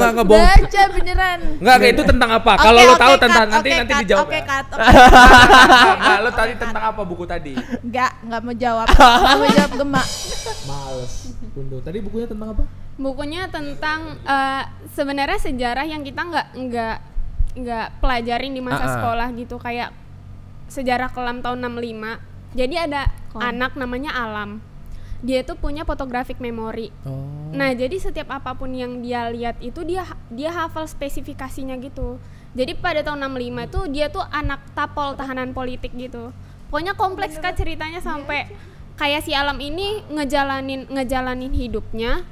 Enggak bohong. Baca beneran. Enggak, itu tentang apa? Oke, Kalau lu oke, tahu cut, tentang oke, nanti cut, dijawab. Oke, ya. cut. Enggak, lu tadi tentang apa buku tadi? Enggak mau jawab. Enggak mau jawab Gema. Males. Punduh. Tadi bukunya tentang apa? Bukunya tentang sebenarnya sejarah yang kita nggak pelajarin di masa sekolah gitu, kayak sejarah kelam tahun 65. Jadi ada anak namanya Alam. Dia tuh punya photographic memory. Nah, jadi setiap apapun yang dia lihat itu dia hafal spesifikasinya gitu. Jadi pada tahun 65 tuh dia tuh anak tapol tahanan politik gitu. Pokoknya kompleks Kak ceritanya sampai kayak si Alam ini ngejalanin hidupnya,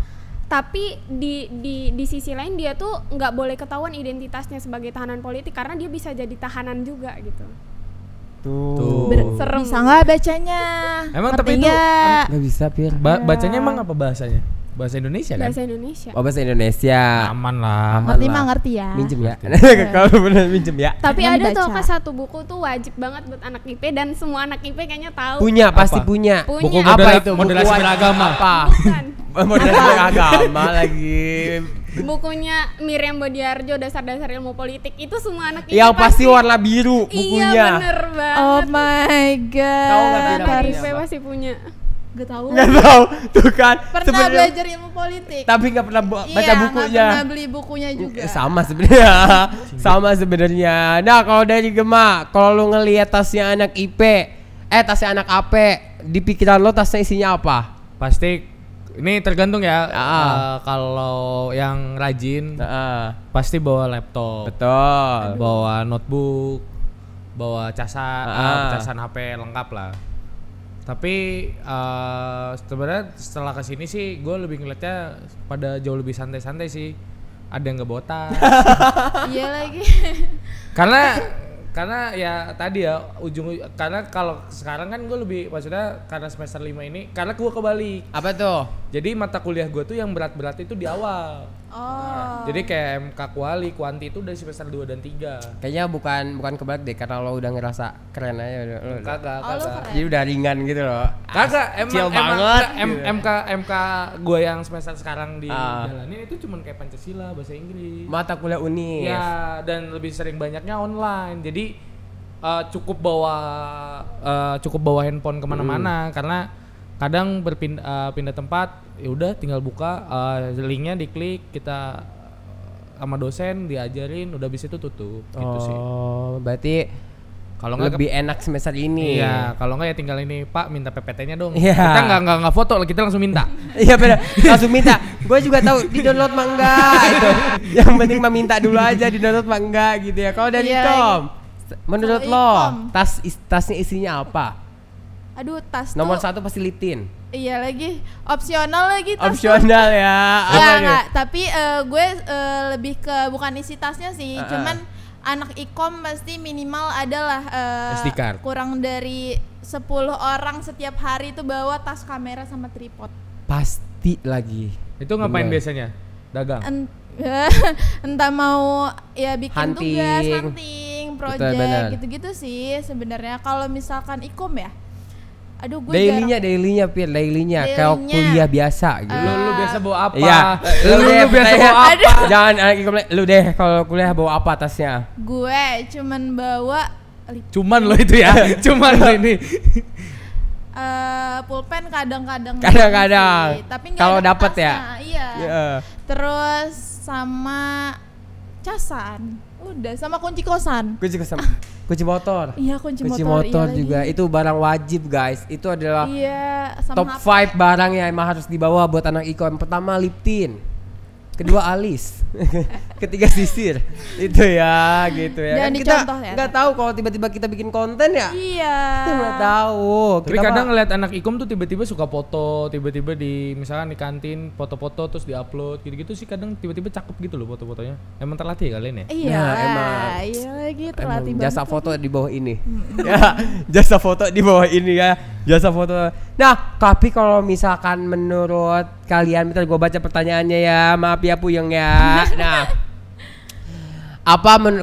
tapi di sisi lain dia tuh nggak boleh ketahuan identitasnya sebagai tahanan politik karena dia bisa jadi tahanan juga gitu. Tuh. Serem. Bisa nggak bacanya? Emang Ngerti tapi itu nggak? Nggak bisa Pir. bacanya emang apa bahasanya? Bahasa Indonesia kan? Bahasa Indonesia. Oh bahasa Indonesia. Aman lah. Ngerti lah. mah ngerti ya. Minjem ya. Kalau bener minjem ya. Tapi Jangan ada tuh baca. Kak satu buku tuh wajib banget buat anak IP dan semua anak IP kayaknya tahu. Punya pasti Apa? punya. Punya. Buku Apa model- itu? moderasi Buku beragama. Apa? Bukan. Moderasi beragama lagi. Bukunya Miriam Bodiarjo dasar-dasar ilmu politik itu semua anak IP Yang pasti warna biru bukunya. Iya bener banget. Oh my god. Tahu nggak Pira Anak bukunya IP apa? pasti punya. Gak tahu. Nggak tahu tuh kan. Pernah Sebenarnya- belajar ilmu politik. Tapi nggak pernah baca Iya, nggak bukunya. pernah beli bukunya juga. Sama sebenarnya. Sama sebenarnya. Nah, kalau dari Gema, kalau lu ngelihat tasnya anak IP, tasnya anak AP, di pikiran lo tasnya isinya apa? Pasti ini tergantung ya. Ah. Kalau yang rajin Heeh. pasti bawa laptop, Betul. bawa notebook, bawa casan HP lengkap lah. Tapi sebenarnya setelah kesini sih gue lebih ngeliatnya pada jauh lebih santai-santai sih. Ada yang nggak bawa tas. Iya lagi. karena ya tadi ya karena kalau sekarang kan gue lebih maksudnya karena semester 5 ini karena gue kebalik. Apa tuh? Jadi mata kuliah gue tuh yang berat-berat itu di awal. Jadi kayak MK Kuali, Kuanti itu dari semester 2 dan 3. Kayaknya bukan keberat deh karena lo udah ngerasa keren aja lo. Kagak. Jadi udah ringan gitu loh. Kagak, Chill emang banget. MK gue yang semester sekarang di jalanin itu cuman kayak Pancasila, bahasa Inggris. Mata kuliah univ. Ya, dan lebih sering banyaknya online. Jadi cukup bawa handphone kemana-mana karena kadang pindah tempat ya udah tinggal buka linknya, diklik, kita sama dosen diajarin, udah habis itu tutup gitu sih. Berarti kalau lebih enak semester ini. Iya, kalau enggak ya tinggal ini, Pak minta PPT-nya dong. Iya. Kita enggak foto, kita langsung minta. Iya benar, langsung minta. Gue juga tahu di download mah enggak itu. Yang penting mah minta dulu aja, di download mah enggak gitu ya. Kalau dari Ikom, menurut lo tasnya isinya apa? Aduh, tas nomor tuh 1 pasti liptin. Iya lagi, opsional lagi tas. Opsional ya. Enggak, tapi gue lebih ke bukan isi tasnya sih, cuman anak ikom pasti minimal adalah SD card. kurang dari 10 orang setiap hari itu bawa tas kamera sama tripod. Pasti lagi. Itu ngapain biasanya? Dagang. Entah mau ya bikin Hunting. tugas, hunting, project gitu-gitu sih sebenarnya. Kalau misalkan ikom ya, aduh gue dailynya kayak kuliah biasa gitu. Lu biasa bawa apa? Iya. Lu biasa bawa apa? Jangan lu deh kalau kuliah bawa apa tasnya? Gue cuman bawa Cuman lo itu ya. Cuman lo ini. Pulpen kadang-kadang. Kadang-kadang. Tapi kalau dapat ya. Iya. Terus sama casan. Udah, sama kunci kosan. Kunci motor. Iya, kunci motor iya juga. lagi. Itu barang wajib, guys. Itu adalah sama top 5 barang yang emang harus dibawa buat anak ikom. Pertama liptin, kedua alis, ketiga sisir. Itu ya, gitu ya. Jangan Kan kita dicontoh ya, nggak tahu kalau tiba-tiba kita bikin konten ya. Iya. Kita nggak tahu. Tapi kadang ngeliat anak ikom tuh tiba-tiba suka foto, tiba-tiba di misalkan di kantin foto-foto terus diupload gitu-gitu sih, kadang tiba-tiba cakep gitu loh foto-fotonya. Emang terlatih kalian ya? Iya, Nah, emang. Iya lagi terlatih banget. Jasa foto di bawah ini. Ya, jasa foto di bawah ini ya. Jasa foto. Nah, tapi kalau misalkan menurut kalian, bentar gue baca pertanyaannya ya. Maaf ya Puyeng ya. Nah,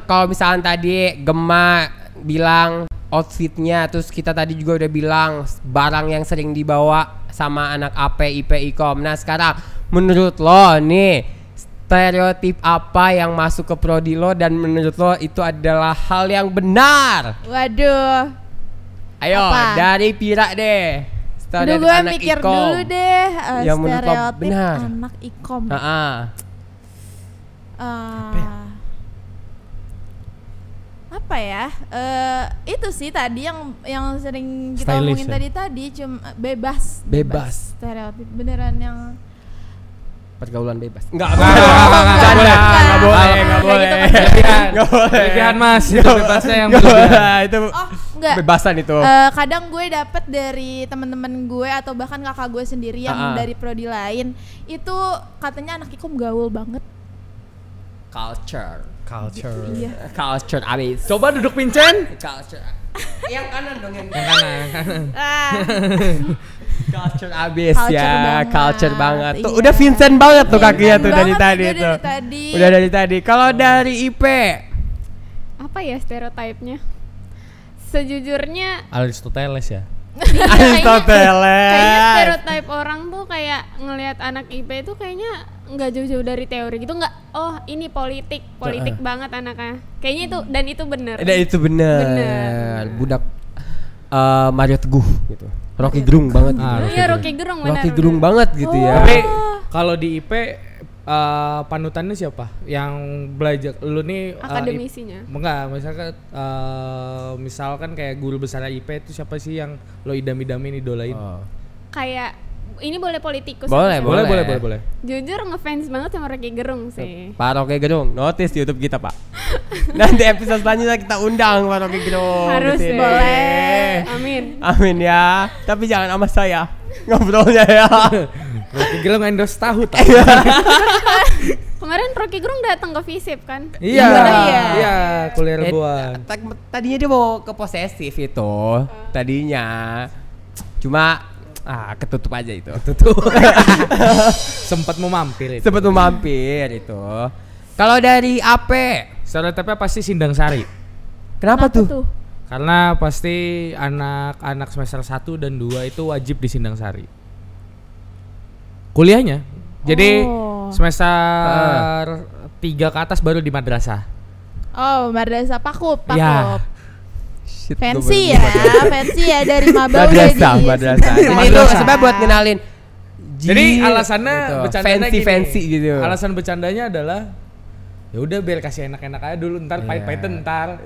kalau misalkan tadi Gemma bilang outfitnya, terus kita tadi juga udah bilang barang yang sering dibawa sama anak AP, IP, Ikom. Nah, sekarang menurut lo nih, stereotip apa yang masuk ke prodi lo dan menurut lo itu adalah hal yang benar? Waduh. Ayo, dari Pira deh. Aduh, gue mikir ikom dulu deh. Yang menurut lo Stereotip benar. anak ikom. Apa ya? Itu sih tadi yang sering kita Stylish omongin ya? tadi cuma bebas. Stereotip beneran yang pergaulan bebas. Enggak boleh. Kelebihan Mas, itu bebasnya yang itu enggak. bebasan itu. Kadang gue dapet dari teman-teman gue atau bahkan kakak gue sendiri yang dari prodi lain, itu katanya anak ikom gaul banget. Culture. Iya. Culture abis. Coba duduk pincen. Culture. Yang kanan dong, yang kanan. Culture abis Culture ya, banget. Culture banget. Tuh Iya. udah Vincent banget tuh Vincent kakinya tuh dari banget tadi udah tuh. dari tadi. Udah dari tadi. Kalau dari IP, Apa ya stereotipnya? Sejujurnya Aristoteles ya. Aristoteles. kayaknya stereotip orang tuh kayak ngelihat anak IP itu kayaknya nggak jauh-jauh dari teori gitu, nggak, oh ini politik banget anaknya, kayaknya itu, dan itu bener. Itu bener. Budak Mario Teguh gitu. Rocky Gerung banget gitu. Iya, Rocky Gerung bener. Rocky Gerung banget gitu ya. Tapi kalau di IP panutannya siapa? Yang belajar lu nih Akademisinya. Enggak, misalkan kayak guru besar IP itu siapa sih yang lo idam-idamin, idolain? Kayak ini boleh politikus? Boleh. Jujur ngefans banget sama Rocky Gerung sih. Pak Rocky Gerung, notice di YouTube kita, Pak. Nanti episode selanjutnya kita undang Pak Rocky Gerung. Harus di sini. boleh. Amin ya. Tapi jangan sama saya ngobrolnya ya. Rocky Gerung endorse tahu tak? Kemarin Rocky Gerung datang ke Visip kan? Iya, kuliah rebuan. Tadinya dia mau ke posesif itu. Tadinya. Cuma ketutup aja itu. Sempat mau mampir itu. Sempat mau mampir itu. Kalau dari AP, Stereotipnya pasti Sindang Sari. kenapa tuh? Karena pasti anak-anak semester 1 dan 2 itu wajib di Sindang Sari. Kuliahnya. Jadi semester 3 ke atas baru di madrasah. Oh, madrasah Pakup. Ya. Shit, Fancy ya dari maba udah di madrasah. Jadi itu sebenarnya buat kenalin. Jadi alasannya gitu. bercandanya fancy gitu. Alasan bercandanya adalah ya udah biar kasih enak-enak aja dulu, ntar pahit-pahitan ntar.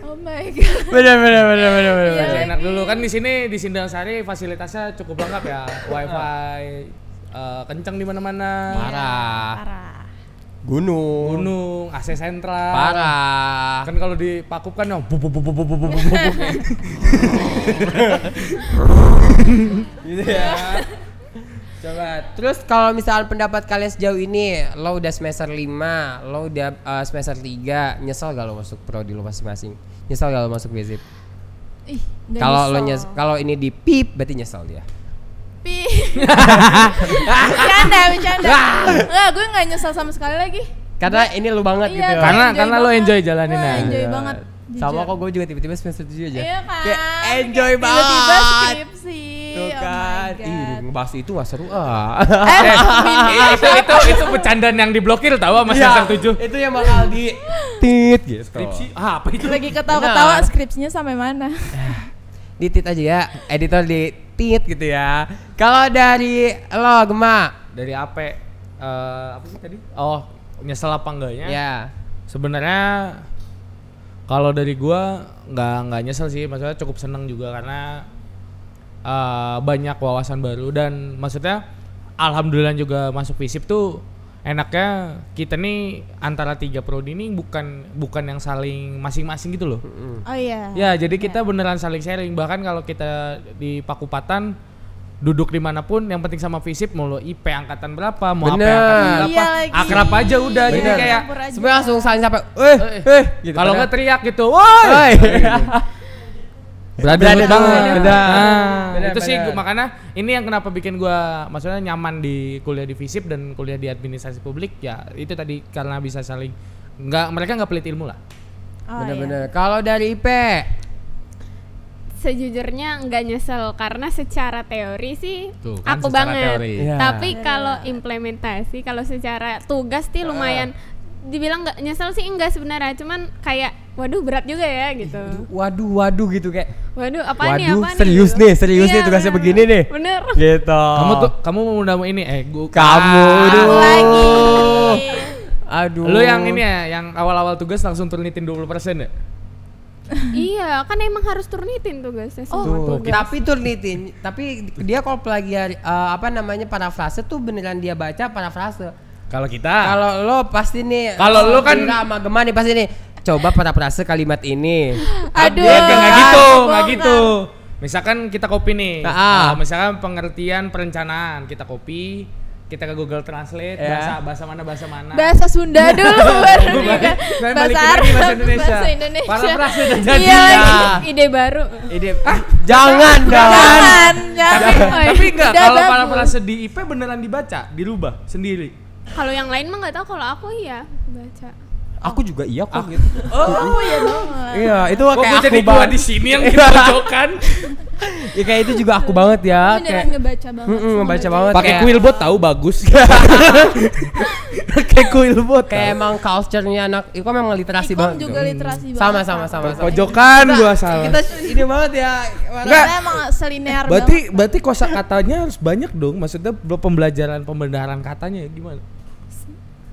Oh my god. Bener. Kasih enak dulu kan di sini di Sindang Sari fasilitasnya cukup lengkap ya. Wifi kenceng di mana-mana. Parah. Gunung, AC sentral. Parah. Kan kalau di Pakup kan yang gitu ya. Coba. Terus kalau misalnya pendapat kalian sejauh ini, lo udah semester 5, lo udah semester 3, nyesel gak lo masuk prodi lo masing-masing? Nyesel gak lo masuk FISIP? Ih, nggak Kalau lo nyesel. kalau ini di PIP berarti nyesel dia. Bercanda. Enggak, gue nggak nyesel sama sekali lagi. Karena ini lo banget Iya, gitu. Karena lo enjoy jalanin Gue aja. enjoy banget. Sama jujur. kok gue juga tiba-tiba semester 7 aja. Iya kan. Kayak enjoy banget. Tiba-tiba skripsi. Tuh Oh kan. my Ih, God. ngebahas itu gak seru itu bercandaan yang diblokir tahu sama semester 7. Itu yang bakal di tit gitu. Skripsi apa itu? Lagi ketawa-ketawa Benar. skripsinya sampai mana? Di tit aja ya. Editor di tit gitu ya. Kalau dari lo Gema, Dari apa sih tadi? Oh, nyesel apa enggaknya? ya. Sebenarnya kalau dari gua nggak nyesel sih, maksudnya cukup seneng juga karena banyak wawasan baru dan maksudnya alhamdulillah juga masuk FISIP tuh enaknya kita nih antara 3 prodi ini bukan yang saling masing-masing gitu loh. Oh iya. Ya, jadi kita beneran saling sharing. Bahkan kalau kita di Pakupatan duduk dimanapun, yang penting sama FISIP mau lo IP angkatan berapa, mau Bener. apa angkatan berapa, Iya lagi. akrab aja udah. Jadi Bener. kayak Campur aja. Sebenarnya langsung saling sapa. Gitu. kalau nggak teriak gitu, Woi. woi. Berada Bener, banget. bener. Nah, Bener, itu sih bener. makanya ini yang kenapa bikin gua maksudnya nyaman di kuliah di FISIP dan kuliah di administrasi publik ya itu tadi karena bisa saling mereka nggak pelit ilmu lah. Oh, Bener-bener. Kalau dari IP, Sejujurnya nggak nyesel karena secara teori sih Tuh, kan aku secara banget. teori. Iya. Tapi kalau implementasi, kalau secara tugas sih lumayan. Dibilang nggak nyesel sih enggak sebenarnya, cuman kayak waduh berat juga ya gitu. waduh gitu kayak. Waduh apa nih Waduh, apa serius nih? nih, serius Iya, nih tugasnya bener. begini nih. Bener. Gitu. Kamu udah mau ini gua Kamu dulu. Lagi. Aduh. Lu yang ini ya, yang awal-awal tugas langsung turunitin 20% ya? Iya, kan emang harus turnitin tugasnya semua Tuh, tugas. tapi turnitin, tapi dia kalau plagiar parafrase tuh beneran dia baca parafrase. Kalau kita Kalau lo pasti nih, Kalau lo kan- Indra sama Gema nih pasti nih, coba parafrase kalimat ini. Aduh. Ya, nggak gitu, nggak Bongkar. gitu. Misalkan kita copy nih, Ah. misalkan pengertian perencanaan kita copy, kita ke Google Translate, Ya. bahasa mana. Bahasa Sunda dulu baru juga. Bahasa Bahasa Arab, Arab, bahasa Indonesia. Bahasa Indonesia. Parafrase udah jadi. Iya Ya. lagi. Ide baru. Ide, jangan dong. Jangan. Tapi enggak, Udah kalau bagus. parafrase di IP beneran dibaca, dirubah sendiri. Kalau yang lain mah nggak tahu, kalau aku iya baca. Aku juga iya kok gitu. Oh iya dong. Iya, itu Kok kayak gua jadi aku gua banget. di sini yang dipojokan? Ya kayak itu juga aku banget ya. Beneran ngebaca banget. Ngebaca banget. Pakai kayak- Quillbot tahu bagus. Pakai Quillbot. Kayak emang culture-nya anak itu kan memang literasi Ikom banget. juga literasi Sama. banget. Pojokan gua salah. Kita ini banget ya. Enggak. Karena emang selinear Berarti kosakatanya harus banyak dong. Maksudnya pembelajaran pembenaran katanya gimana?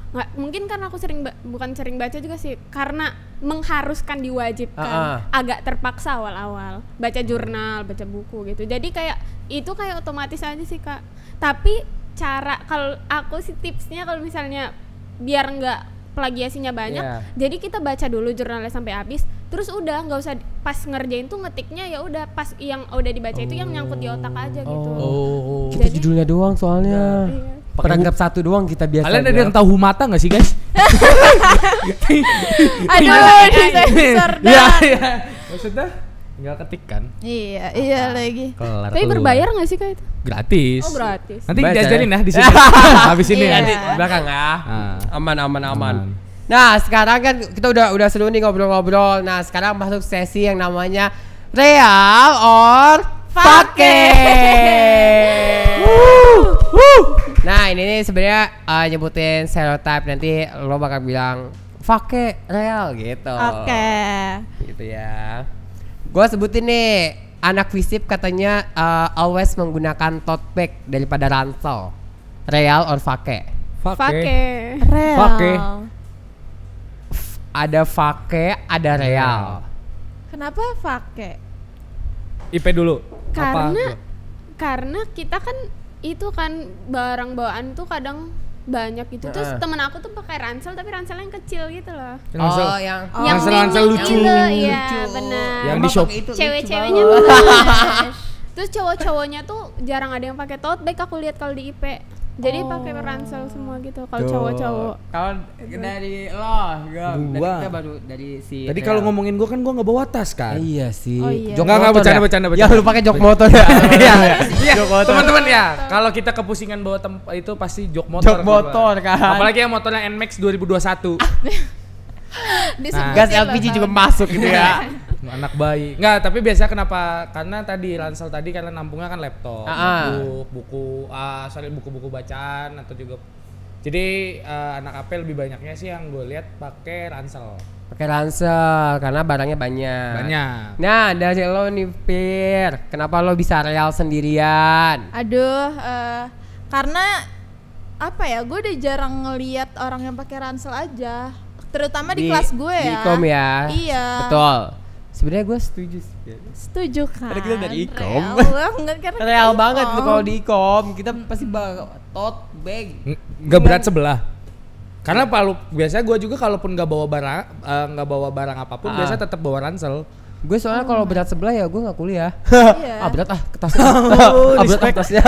Nggak, mungkin karena aku bukan sering baca juga sih, karena mengharuskan diwajibkan, agak terpaksa awal-awal baca jurnal, baca buku gitu. Jadi kayak itu kayak otomatis aja sih Kak. Tapi cara kalau aku sih tipsnya kalau misalnya biar nggak plagiasinya banyak, jadi kita baca dulu jurnalnya sampai habis, terus udah nggak usah pas ngerjain tuh ngetiknya ya udah pas yang udah dibaca itu yang nyangkut di otak aja gitu. Kita Jadi- judulnya doang soalnya. Iya. Peranggap satu doang kita biasa. Kalian ada yang tahu mata nggak sih guys? Aduh, disensor Iya, dah. iya. Maksudnya Tinggal ketik kan. Iya lagi. Kelar. Tapi berbayar nggak sih Kak itu? Gratis. Oh gratis. Nanti Baca jajarin ya? ya di sini. Habis ini Iya. Nanti ya. belakang ya. Ah. Aman. Nah, sekarang kan kita udah seru nih ngobrol-ngobrol. Nah, sekarang masuk sesi yang namanya Real or Fake. Nah, ini nih sebenarnya nyebutin stereotype, nanti lo bakal bilang Fake real gitu. Oke. Gitu ya. Gua sebutin nih, anak FISIP katanya always menggunakan tote bag daripada ransel. Real or fake? Fake. Real. Fake. Ada fake, ada real. Kenapa fake? IP dulu. Karena kita kan itu kan barang bawaan tuh kadang banyak gitu. Terus temen aku tuh pakai ransel tapi ranselnya yang kecil gitu loh. Oh, yang Ransel lucu. Iya, benar. Yang di shop. Cewek-ceweknya tuh bagus. Terus cowok-cowoknya tuh jarang ada yang pakai tote bag, aku lihat kalau di IP. Jadi pakai ransel semua gitu kalau cowok-cowok. Kalau dari lo, Gua. kita baru dari si. Tadi kalau ngomongin gua kan gua nggak bawa tas kan. Iya sih. Oh iya. Jok Enggak, motor bercanda. Ya lu pakai jok motor ya. Iya, Jok motor. teman-teman ya. Kalau kita kepusingan bawa itu pasti jok motor. Jok motor kan. Apalagi yang motornya NMAX 2021. Disebutin Gas loh, LPG Bang. juga masuk gitu ya. Anak bayi. Enggak, tapi biasa kenapa? Karena tadi ransel tadi karena nampungnya kan laptop, buku-buku bacaan atau juga. Jadi anak AP lebih banyaknya sih yang gue lihat pakai ransel. Pakai ransel karena barangnya banyak. Nah, dari lo nih Pir, kenapa lo bisa real sendirian? Aduh, karena apa ya? Gue udah jarang ngeliat orang yang pakai ransel aja, terutama di kelas gue ya. Di ikom ya. Iya. Betul. Sebenarnya gue setuju sih. Setuju kan? Karena kita dari ikom. Real banget karena kita Real ikom. banget tuh kalau di ikom, kita pasti bawa tote bag. Nggak berat sebelah. Karena biasanya gue juga kalaupun nggak bawa barang apapun, biasa tetap bawa ransel. Gue soalnya kalau berat sebelah ya gue nggak kuliah. Iya. Berat kertasnya. Berat kertasnya.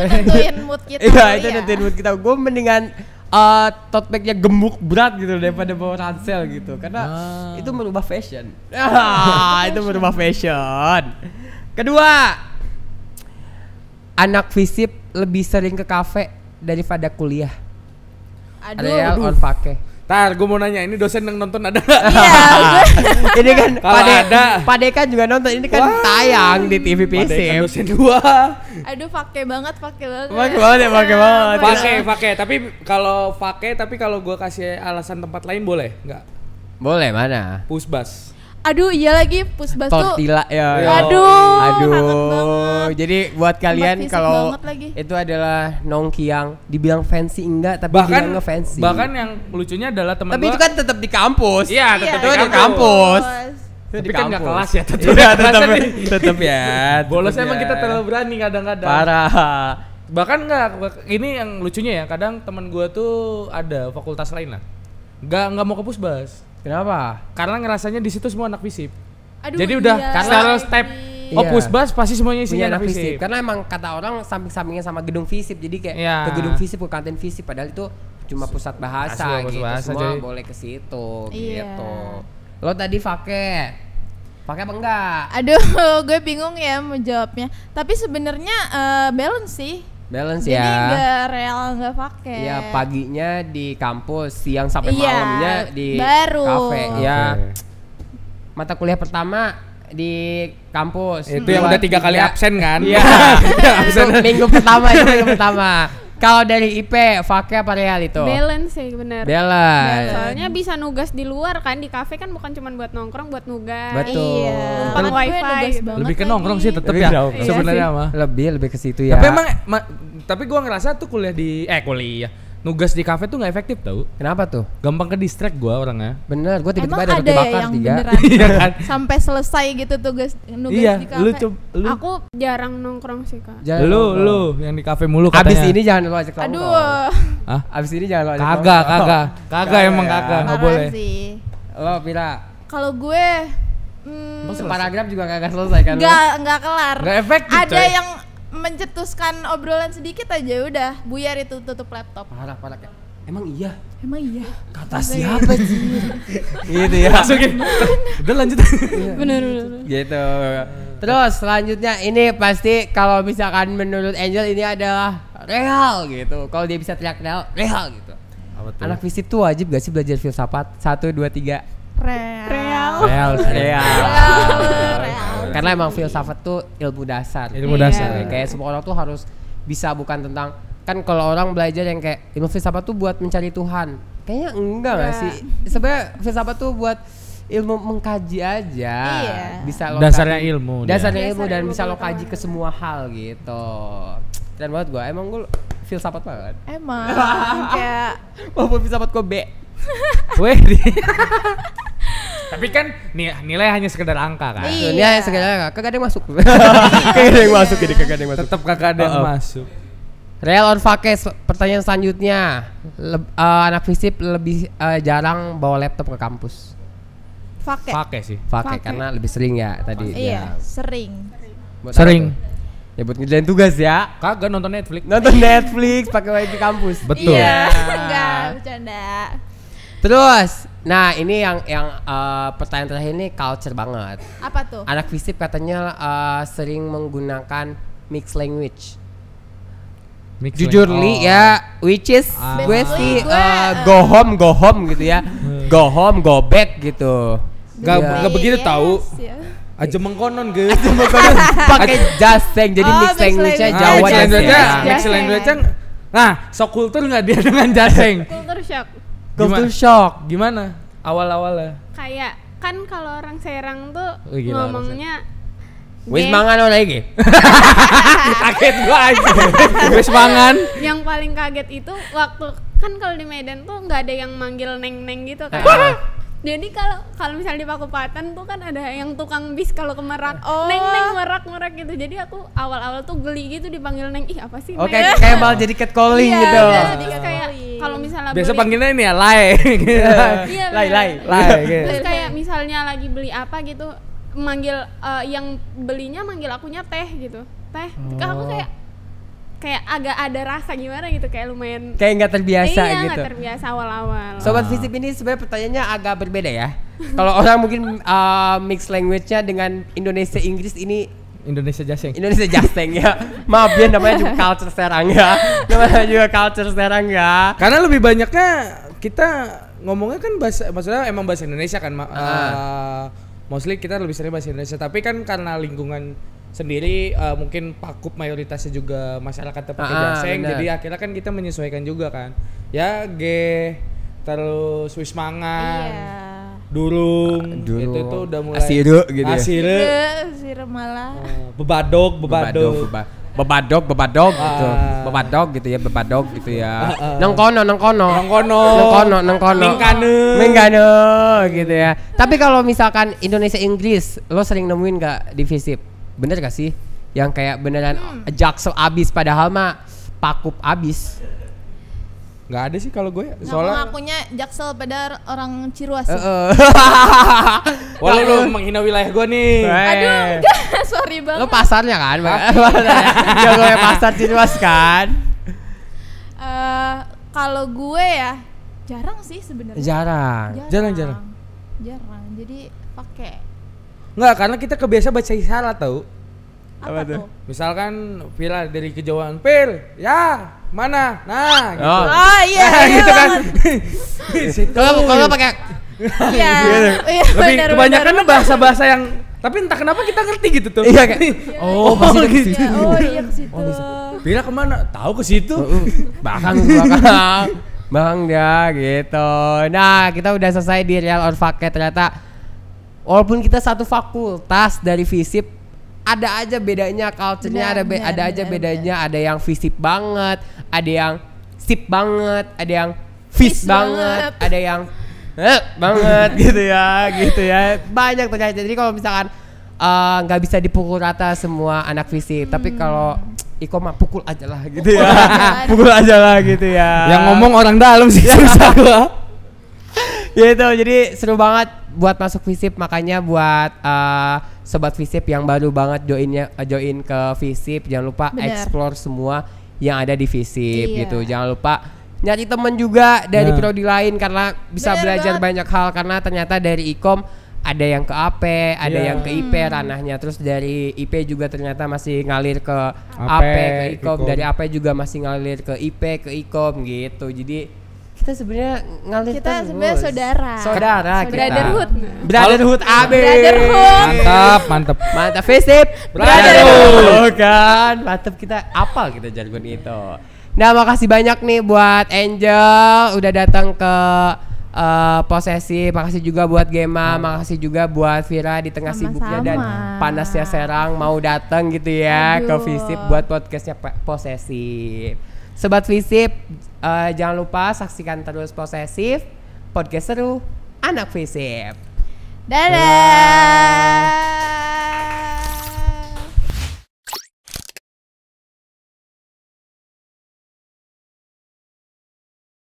Nentuin mood kita. Iya, kali itu ya. nentuin mood kita. Gue mendingan tote bagnya gemuk berat gitu daripada bawa ransel gitu, karena itu merubah fashion. Itu merubah fashion. Kedua, anak FISIP lebih sering ke kafe daripada kuliah. Real or fake? Tar, gue mau nanya, ini dosen yang nonton ada nggak? Iya, Ini kan Kalau ada. Pade kan juga nonton, ini kan tayang di TV Padahal FISIP. dosen gua. Aduh, pakai banget. Pakai banget ya, pakai banget. Pakai, tapi kalau gua kasih alasan tempat lain boleh nggak? Boleh, mana? Pusbas. Aduh, iya lagi Pusbas tuh. Tortilla ya. Aduh, kangen banget. Jadi buat kalian fisik kalau banget lagi. itu adalah nongki yang dibilang fancy enggak, tapi Bahkan dibilang nge-fancy. Bahkan yang lucunya adalah teman tapi gua. itu kan tetap di kampus. Iya, tetap Itu di di kampus. kampus. Tapi kan nggak kelas ya, tetap. Iya, tetap ya. Bolosnya tetep emang ya. kita terlalu berani kadang-kadang. Parah. Bahkan ini yang lucunya ya, kadang teman gua tuh ada fakultas lain lah. Nggak mau ke Pusbas. Kenapa? Karena ngerasanya di situ semua anak FISIP. Aduh, Jadi udah iya. stereotype. Iya. Oh, Pusbas pasti semuanya isinya Punya anak anak FISIP. FISIP. Karena emang kata orang samping-sampingnya sama gedung FISIP, jadi kayak Iya. ke gedung FISIP, ke kantin FISIP, padahal itu cuma pusat bahasa Asli, pusat gitu. bahasa, Semua jadi- boleh ke situ Iya. gitu. Lo tadi pakai apa enggak? Aduh, gue bingung ya mau jawabnya. Tapi sebenarnya balance sih. Balance Jadi ya. nggak real, nggak pakai. Iya, paginya di kampus, siang sampai Iya, malamnya di baru. kafe. Ya, Oke. mata kuliah pertama di kampus. Itu yang udah 3 kali absen kan? Iya. Itu minggu pertama. Kalau dari IP, fake apa real itu? Balance sih bener. Balance. Soalnya bisa nugas di luar kan, di kafe kan bukan cuma buat nongkrong, buat nugas. Betul. Iya. Numpang Temen gue wifi nugas gitu. banget Lebih ke lagi. nongkrong sih tetep Lebih ya. nongkrong. Sebenarnya Iya mah. Lebih ke situ ya. Tapi emang tapi gua ngerasa tuh kuliah nugas di kafe tuh nggak efektif tau. kenapa tuh? Gampang ke distract gua orangnya. Bener, gue tiba-tiba Emang ada ada roti ya bakar yang 3. beneran Iya kan? sampai selesai gitu nugas Iya, di kafe. lu Aku jarang nongkrong sih Kak. lu yang di kafe mulu katanya. Abis ini jangan lo ajak nongkrong. Aduh, Hah? Abis ini jangan lo ajak Kagak nongkrong. emang ya. kagak, nggak parah boleh. sih. Lo Pira, Kalau gue separagraf juga kagak selesai kan? lo? nggak kelar. Nggak efektif, Ada coy. yang mencetuskan obrolan sedikit aja udah buyar itu tutup laptop. Parah kayak. Emang iya? Emang iya. Kata siapa sih? Gitu ya. Masukin. Udah lanjut. Bener. Gitu. Terus selanjutnya ini pasti kalau misalkan menurut Angel ini adalah real gitu. Kalau dia bisa teriak real gitu. Apa tuh? Anak FISIP tuh wajib gak sih belajar filsafat? 1, 2, 3. Real. Karena emang filsafat tuh ilmu dasar. Ilmu dasar. Kayak semua orang tuh harus bisa, bukan tentang, kan kalau orang belajar yang kayak ilmu filsafat tuh buat mencari Tuhan. Kayaknya enggak gak sih? Sebenarnya filsafat tuh buat ilmu mengkaji aja. Iya. Bisa lo Dasarnya kaji- ilmu dia. Dasarnya ilmu Dasar dan ilmu bisa lo pengetahuan. kaji ke semua hal gitu. Keren banget gua. Emang gua filsafat banget. Emang kayak Walaupun filsafat gua B. Weh. Tapi kan nilai hanya sekedar angka kan. Iya. Dia hanya sekedar kagak ada yang masuk. Kagak ada yang masuk ini, kagak ada yang masuk. Tetap kagak ada yang masuk. Real on fake, pertanyaan selanjutnya. Anak FISIP lebih jarang bawa laptop ke kampus. pakai. Pakai sih. Pakai Pakai. karena lebih sering ya tadi. Iya, sering. Buat Sering. apa tuh? Ya buat ngerjain tugas ya. Kagak nonton Netflix. Nonton Netflix pakai wifi kampus. Betul. Iya, enggak bercanda. Terus, nah ini yang pertanyaan terakhir ini culture banget. Apa tuh? Anak FISIP katanya sering menggunakan mixed language. Jujur Li ya, which is gue sih go home gitu ya, go home, go back gitu. Gak begitu Yes, tahu. ya. Aja mengkonon guys. Pakai jaseng, jadi Oh, mixed mixed language-nya language. Jawa Mixed dan language-nya, Jaseng. mixed Jaseng. language-nya. Nah, sok kultur nggak dia dengan jaseng? Culture shock. Culture shock. Gimana? Awal-awalnya. Kayak kan kalau orang Serang tuh Oh, gila, orang ngomongnya Wis Ge. mangan lagi. Kaget gua aja. Wis mangan. Yang paling kaget itu waktu kan kalau di Medan tuh nggak ada yang manggil neng-neng gitu kan. Jadi kalau misalnya di Pakupatan tuh kan ada yang tukang bis kalau ke Merak, Oh. neng-neng Merak gitu. Jadi aku awal-awal tuh geli gitu dipanggil neng. Ih, apa sih? Oke, neng? kayak malah jadi catcalling Iya, gitu. iya, Terus kayak kalau misalnya Biasa beli- panggilnya ini ya, lay. Iya, Lai, bener. lai. Lay gitu. Terus kayak misalnya lagi beli apa gitu, manggil yang belinya manggil akunya teh gitu. Teh. Aku kayak agak ada rasa gimana gitu, kayak lumayan Kayak nggak terbiasa iya, gitu. nggak terbiasa awal-awal. Sobat FISIP ini sebenarnya pertanyaannya agak berbeda ya. Kalau orang mungkin mixed language-nya dengan Indonesia Inggris, ini Indonesia jaseng. Indonesia Jaseng ya. Maaf ya, namanya juga culture Serang ya. Namanya juga culture Serang ya. Karena lebih banyaknya kita ngomongnya kan bahasa, maksudnya emang bahasa Indonesia kan. Mostly kita lebih sering bahasa Indonesia. Tapi kan karena lingkungan sendiri mungkin Pakup mayoritasnya juga masyarakat pakai jaseng. bener. Jadi akhirnya kan kita menyesuaikan juga kan. Ya terus wis mangan, Iya. durung, Durung. itu tuh udah mulai Asiru gitu ya. Asire, Sirem malah. bebadog. Bebadog gitu. Bebadog gitu ya, bebadog gitu ya. Nang kono. Nongkono. Mengkano gitu ya. Tapi kalau misalkan Indonesia Inggris, lo sering nemuin nggak di FISIP? Bener gak sih? Yang kayak beneran Jaksel abis padahal mah Pakup abis. Nggak ada sih kalau gue, Ngaku soalnya ngakunya Jaksel pada orang Ciruas. sih. walau lu menghina wilayah gue nih. Aduh, enggak, sorry banget. Lo pasarnya kan? Ya gue pasar Ciruas kan? Kalau gue ya jarang sih sebenarnya. Jarang. Jarang. Jarang. Jadi pakai Nggak, karena kita kebiasa baca isyarat tau. apa tuh? Misalkan Vira dari kejauhan, Pil, ya mana? Nah, gitu. Oh. Oh iya, Nah, iya gitu kan. banget. Kalau pakai Iya. Iya, Lebih benar, kebanyakan benar. bahasa-bahasa yang tapi entah kenapa kita ngerti gitu tuh. Iya, kayak, oh, pasti ke gitu. situ. Oh iya ke situ. Vira kemana? Tahu ke situ. Bakang Bang dia gitu. Nah, kita udah selesai di Real or Fake. Ternyata walaupun kita satu fakultas dari FISIP, ada aja bedanya culture-nya, ada aja bedanya. Ada yang FISIP banget, ada yang SIP banget, ada yang FIS banget, ada yang banget gitu ya. Banyak ternyata. Jadi kalau misalkan nggak bisa dipukul rata semua anak FISIP, tapi kalau Iko mah pukul aja lah gitu ya. Pukul aja lah gitu ya. Yang ngomong orang dalam sih susah gua. Gitu, jadi seru banget buat masuk FISIP. Makanya buat sobat FISIP yang baru banget join ke FISIP, jangan lupa Bener. explore semua yang ada di FISIP Iya. gitu. Jangan lupa nyari temen juga dari Nah. prodi lain karena bisa Bener belajar banget. banyak hal karena ternyata dari ikom ada yang ke AP, ada Iya. yang ke IP ranahnya, terus dari IP juga ternyata masih ngalir ke AP, AP, ke ikom, ikom. dari AP juga masih ngalir ke IP, ke ikom gitu. Jadi kita sebenarnya ngalir Kita terus. sebenarnya saudara. Saudara kita. Brotherhood. Brotherhood AB. Brotherhood. Mantap. Mantap FISIP. Brotherhood. Kan, mantap kita apal kita jargon itu. Nah, makasih banyak nih buat Angel udah datang ke Posesif. Makasih juga buat Gema, makasih juga buat Vira di tengah sibuknya dan Sama-sama. panasnya Serang mau datang gitu ya ke Aduh. Visip buat podcastnya Posesif. Sobat Visip, jangan lupa saksikan terus Posesif, podcast seru anak Visip. Dadah.